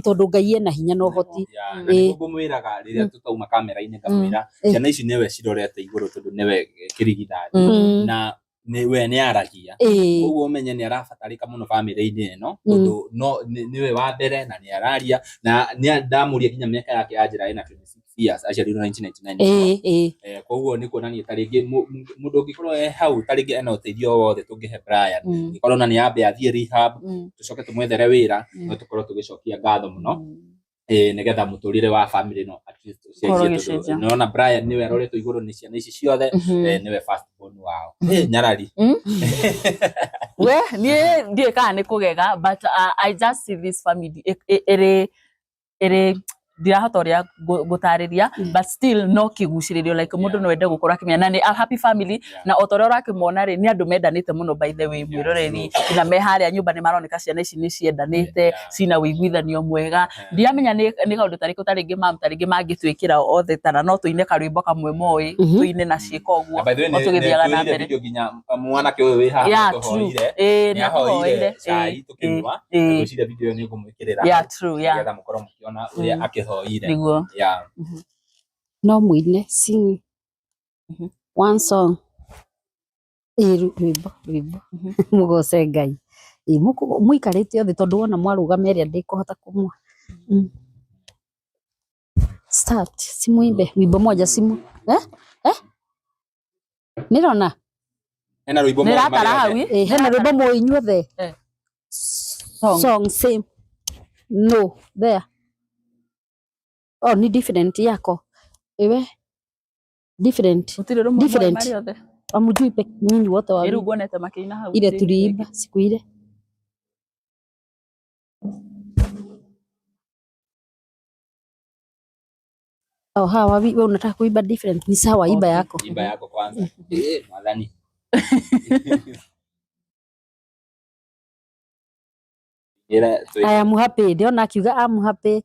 tondu Ngai ena hinya no hoti ngumwiraga riria tutauma kamera-ini ngamwira ciana ici niwe cirorete iguru tondu niwe kirigithathi na niwe ni aragia uguo umenye ni arabatarika muno family-ini ino tondu niwe wa mbere na ni araria na ni ndamuria nginya miaka yake ajira ina 26 years aciarirwo 1999 koguo ni kuonania taringi mundu ungikorwo hau taringi ena uteithio wothe tungihe Brian ikorwo na ni ambe athie rehab tucoke tumwethere wira no tukorwo tugicokia ngatho muno nigetha muturire wa family no at least ucenjie nona Brian niwe aroretwo iguru ni ciana ici ciothe niwe first born wao nyarari we nie kana ni kugega but I just see this family ere ndirahota uria gutariria but still no kiguciririo like mundu no ende gukora kimya na ni a happy family na otoria urakimona ri ni andu mendanite muno by the way mwiroreri na me haria nyumba ni maroneka ciana ici ni ciendanite cina wiguithanio mwega ndiamenya ni kaundu tariko taringi mam taringi mangitwikira othe tana no tuine karwimbo kamwe moi tuine na ciiko uguo otugithiaga na mbere video ginya mwanake uyu wi haha tuhoire ni ahoire sai tukinwa tucire video ni ngumwikirira ngetha mukorwo mukiona uria akihoire no mwine sing one song rwimbo mugoce Ngai muikarite othe tondu wona mwarugameria ndikuhota kumwa start simuimbe wimbo moja simu nirona hena rwimbo moja niratara hawi hena rwimbo mo inyuothe song same no there oh ni different yako ewe different amujui pe nyinyi wote wa iru gonete makina hau ile tuliimba siku ile hawa wewe unataka kuimba different ni sawa imba yako kwanza madhani I am happy ndiona akiuga I'm happy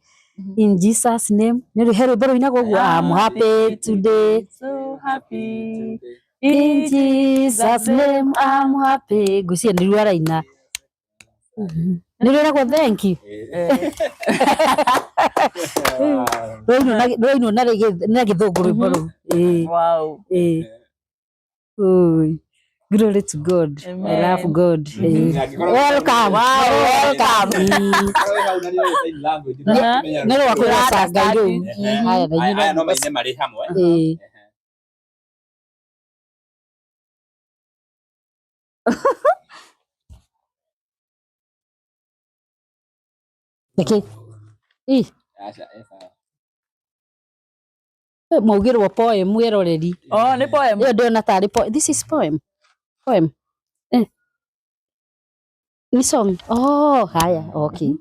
in Jesus name nero hero bero inago I'm happy today so happy in Jesus name I'm happy gucia ndiru araina nero inago thank you no na githunguru bero wow glory to God. Amen. I love God. Welcome. Nero wakwira sanga iro. Haya no maine mari hamwe. Okay. Maugirwo poem mwiroreri. Oh, ni poem. Yo ndiona tari poem. This is poem. Ni song. Oh, haya. Okay.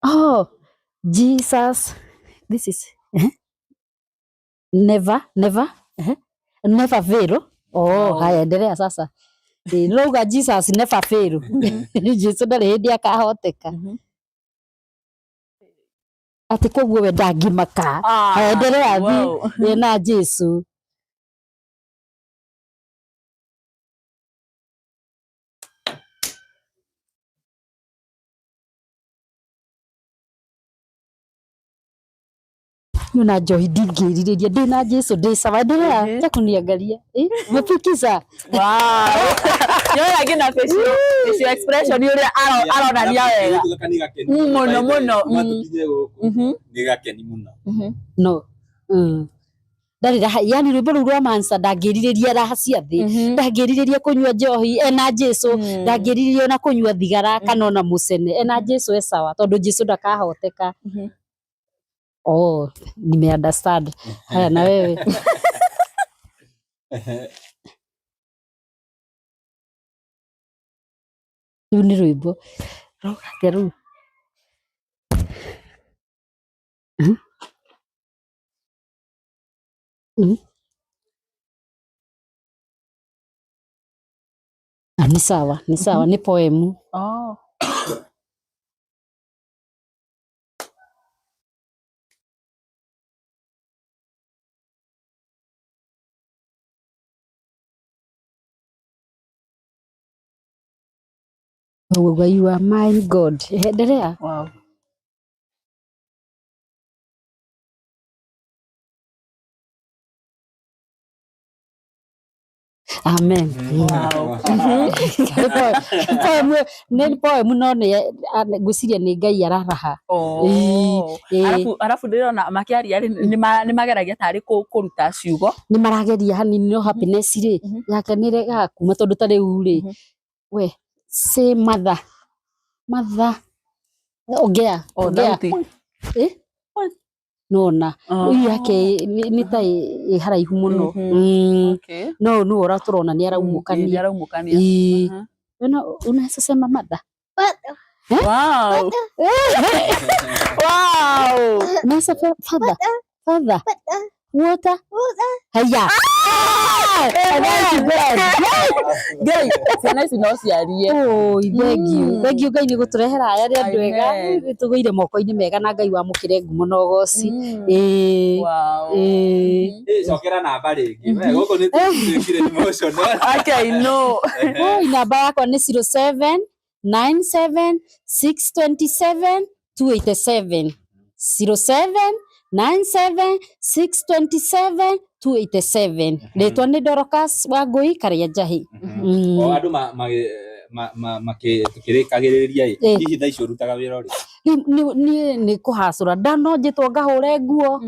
Oh, Jesus. This is never fail. Oh, haya endelea sasa. Rauga Jesus never fail. Jesu ndarĩ hĩndĩ akahoteka. Ati koguo we ndangimaka. Endelea thi na Jesu. Nuna njohi ndingĩrirĩria ndĩna Jesu ndĩ sawa. Endelea takuniangalia mapikiza. Wow. Yona ngina facial expression yule aronania wega muno ni gakeni muno no ndarira yani rwimbo rwa Mansa ndangĩrirĩria raha cia thĩ, ndangĩrirĩria kũnyua njohi ena Jesu, ndangĩrirĩria na kũnyua thigara kana ona mũcene ena Jesu sawa tondũ Jesu ndakahoteka. Oh, nime understand. Haya na wewe. Ni rwimbo rũgakeru ni sawa ni poemu. Oh. Oh, you are my God. Endelea. Wow. Amen. Wow. Poemu no nĩ ngwĩciria nĩ Ngai araraha. Arafu ndirona makiaria nĩ mageragia tarĩ kũruta ciugo. Nĩ marageria hanini no happiness rĩ yake nĩ rega kuma tondũ ta rĩu rĩ we say mother ongea nona uyu yake ni ta haraihu muno. No no ora turona ni araumukania unaweza sema mother. Wow. Wow. Nasa father water haya Ngai ciana ici no ciarie. Thank you Ngai nĩ gũtũrehera aya arĩa andũ ega tũgũire moko-inĩ mega na Ngai wamũkĩre ngumo na ũgoci. Cokera namba rĩngĩ gũkũ nĩ twĩkire emotional. Okay, no. Namba yakwa nĩ 07 97 627 287 07 97 627 287. Rĩtwa nĩ Dorcas Wangui Karianjahi. O andũ makĩrĩkagĩrĩria hihi thaa icio ũrutaga wĩra ũrĩkũ? Nĩ kũhacũra ndano njĩtwo ngahũre nguo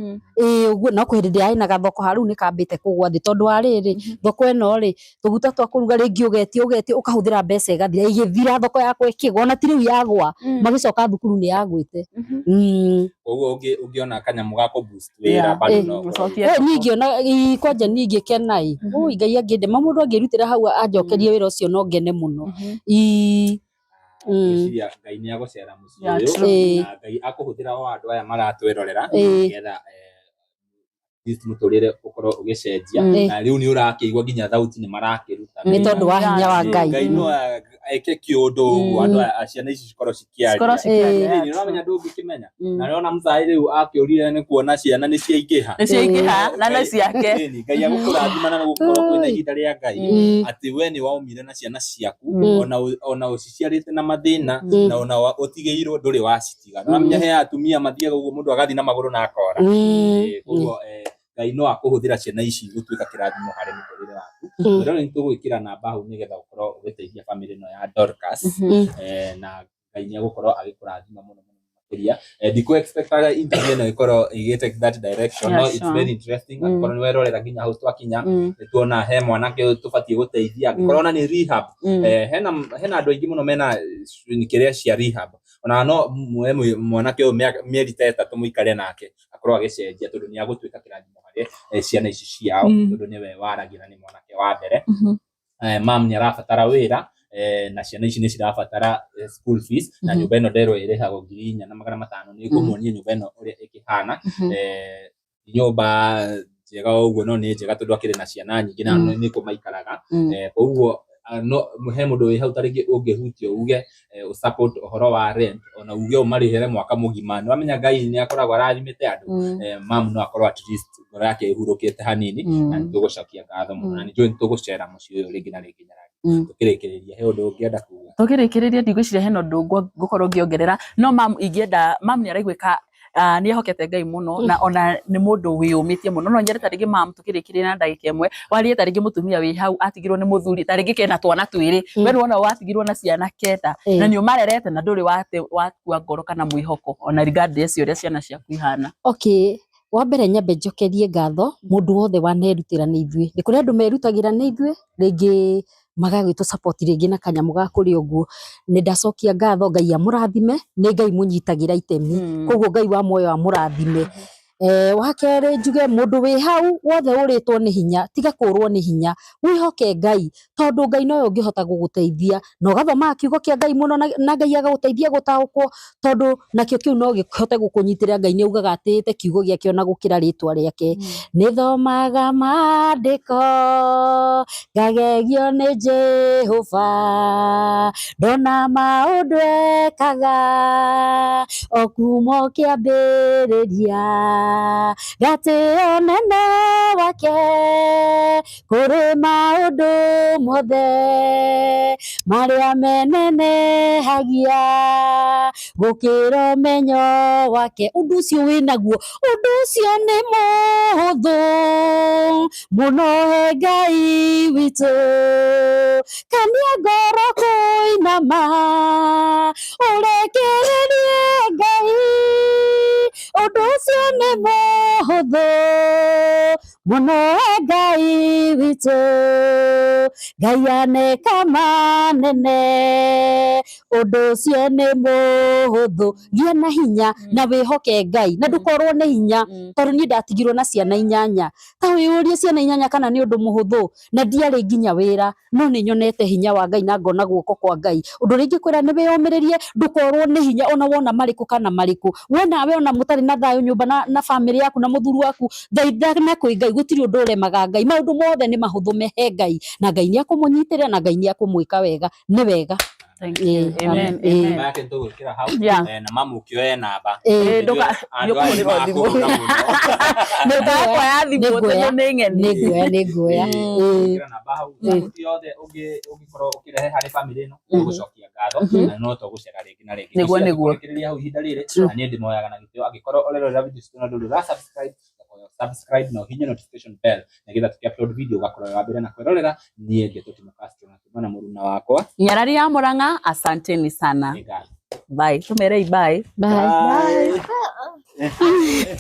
ũguo no kũhĩndĩ ndĩarĩ na gathoko harũ nĩ kambĩte kũgwa thĩ tondũ wa rĩrĩ thoko ĩno rĩ tũguta twa kũruga rĩngĩ ũgetie ũkahũthĩra mbeca ĩgathira ĩgĩthira thoko yakwa ĩkĩgwa ona ti rĩu yagwa magĩcoka thukuru nĩ yagwĩte. Ũguo ũngĩona kanyamũ ga kũ-boost wĩra bado no ningĩ kwanja ningĩ kenai Ngai angĩndema mũndũ angĩrutĩra hau anjokerie wĩra ũcio no ngene mũno. Ngai nĩ agũcera mũciĩ ũyũ na Ngai akũhũthĩra o andũ aya maratwĩrorera nĩgetha mũtũrĩre ũkorwo ũgĩcenjia na rĩu nĩ ũrakĩigua nginya thauti nĩ marakĩruta nĩ tondũ wa hinya wa Ngai. Ngai no eke kĩũndũ ũguo andũ aya ciana ici cikorwo cikĩaria. Nĩ ũramenya ndũngĩkĩmenya na nĩona Muthai rĩu akĩũrire nĩ kuona ciana nĩ ciaingĩha na nĩ ciake. Ngai agũkũrathima na gũkorwo kwĩna ihinda rĩa Ngai atĩ we nĩ waumire na ciana ciaku ona ũciciarĩte na mathĩna na ona ũtigĩirwo ndũrĩ wacitiga. Nĩũramenya he atumia mathiaga ũguo mũndũ agathiĩ na magũrũ na akora. Ũguo Ngai no akũhũthĩra ciana ici gũtuĩka kĩrathimo harĩ mũtũrĩre waku. Rĩu nĩ tũgwĩkĩra namba hau nĩgetha ũkorwo ũgĩteithia famĩlĩ ĩno ya Dorcas na Ngai nĩ agũkorwo agĩkũrathima mũno makĩria. Ndikũ expectaga interview ĩno ĩkorwo ĩgĩtake that direction. No it's very interesting. Angĩkorwo nĩ werorera nginya hau twakinya nĩ tuona he mwanake tũbatiĩ gũteithia angĩkorwo ona nĩ rehab. Hena andũ aingĩ mũno mena kĩrĩa cia rehab ona no mwanake ũyũ mĩeri ta 3 mũikare nake akorwo agĩcenjia tondũ nĩ agũtuĩka kĩrathimo harĩ ciana ici ciao tondũ nĩwe waragira nĩ mwanake wa mbere. Mam nĩ arabatara wĩra na ciana ici nĩ cirabatara school fees na nyũmba ĩno nderwo ĩrĩhagwo 4,500. Nĩ ngũmuonia nyũmba ĩno ũrĩa ĩkĩhana. Nyũmba njega ũguo no nĩ njega tondũ akĩrĩ na ciana nyingĩ na nĩ kũmaikaraga. Koguo no he mundu wi hau taringi ungihutio uge support ohoro wa rent ona uge umarihere mwaka mugima ni wamenya Ngai ni akoragwo arathimite andu mam no akorwo at least ngoro yake ihurukite hanini na nitugucokia ngatho muno na nijui nitugucera muci uyu ringi na ringi tukirikiriria he undu ungienda kuga tukirikiriria ndigwiciria hena undu ngukorwo ngiongerera no mam ingienda mam ni araigwika ni ahokete Ngai muno na ona ni mundu wiyumitie muno no nyere taringi mam tukirikiria na ndagika imwe warie taringi mutumia wi hau atigirwo ni muthuri taringi kena twana twiri we wona watigirwo na ciana kenda na ni umarerete na nduri wakua ngoro kana mwihoko ona regardless uria ciana ciaku ihana. Okay, wa mbere nyambe njokerie ngatho mundu wothe wanerutira ni ithuĩ ni kuri andu merutagira ni ithuĩ ringi magagwitu support ringi na kanyamu ga kuri uguo ni ndacokia ngatho Ngai amurathime ni Ngai munyitagira itemi koguo Ngai wa moyo amurathime. Wa kere njuge mundu wi hau wothe uritwo ni hinya tiga kurwo ni hinya wihoke Ngai tondu Ngai noyo ngihota guguteithia no gathoma kiugo kia Ngai muno na Ngai agaguteithia gutaukwo tondu nakio kiu no gihote gukunyitira Ngai ni ugaga atite kiugo giake ona gukira ritwa riake ni thomaga maandiko ngagegio ni Jehova ndona maundu ekaga okumo kiambiriria gatio nene wake kuri maundu mothe maria menene hagia gukira menyo wake undu ucio winaguo undu ucio ni muhuthu muno he Ngai witu kania ngoro kuinama urekererie Ngai undu ucio ni muhuthu muno Ngai witu Ngai aneka manene undu ucio ni muhuthu gia na hinya na wihoke Ngai na ndukorwo ni hinya tondu ni ndatigirwo na ciana 8 ta wiurie ciana 8 kana ni undu muhuthu na ndiari nginya wira no ni nyonete hinya wa Ngai na ngona guoko kwa Ngai undu ringi kwira ni wiyumiririe ndukorwo ni hinya ona wona mariku kana mariku we nawe ona mutari na thayo nyumba na family yaku na muthuru waku Ngai ndana kwi Ngai gutiri undu uremaga Ngai maundu mothe ni mahuthu mehe Ngai na Ngai ni akumunyitira na Ngai ni akumwika wega ni wega. Thank you. Amen. Amen. Back into gukira hau Yeah. na mamu kioe namba ndoka yokuwa thimu ndoka ya thimu teno ningene ni nguya kira namba hau yothe ungikorwo ukirehe hari family no gucokia ngatho na no to gucera ringi na ringi niguo kiriria hau ihinda riri na ni ndimoyaga na gitio angikorwo orerera video cituna nduru ra subscribe na hinya notification bell nigetha tuki-upload video ugakorwo wa mbere na kwerorera nie Ngetuti Castro na tumana muruna wakwa Nyarari ya Murang'a. Asanteni sana. Bye. Tumerei bye. Bye.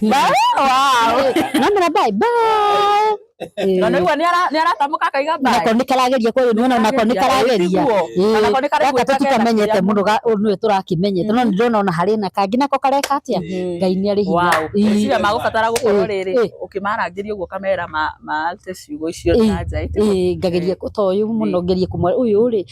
Bye. Wow. Namera bye bye. Ndio igwa ni aratamuka kaiga bye. Nako nikarageria kwa ni wona nako nikarageria. Nako nikarageria tukamenyete mundu ni turakimenyete no ndona ona hari na kangi nako kareka atia Ngai ni ari hinya. Iciria magubatara gukorwo riri ukimarangiria uguo kamera ma ciugo icio nja ngageria to uyu muno ngerie kumwe uyu ri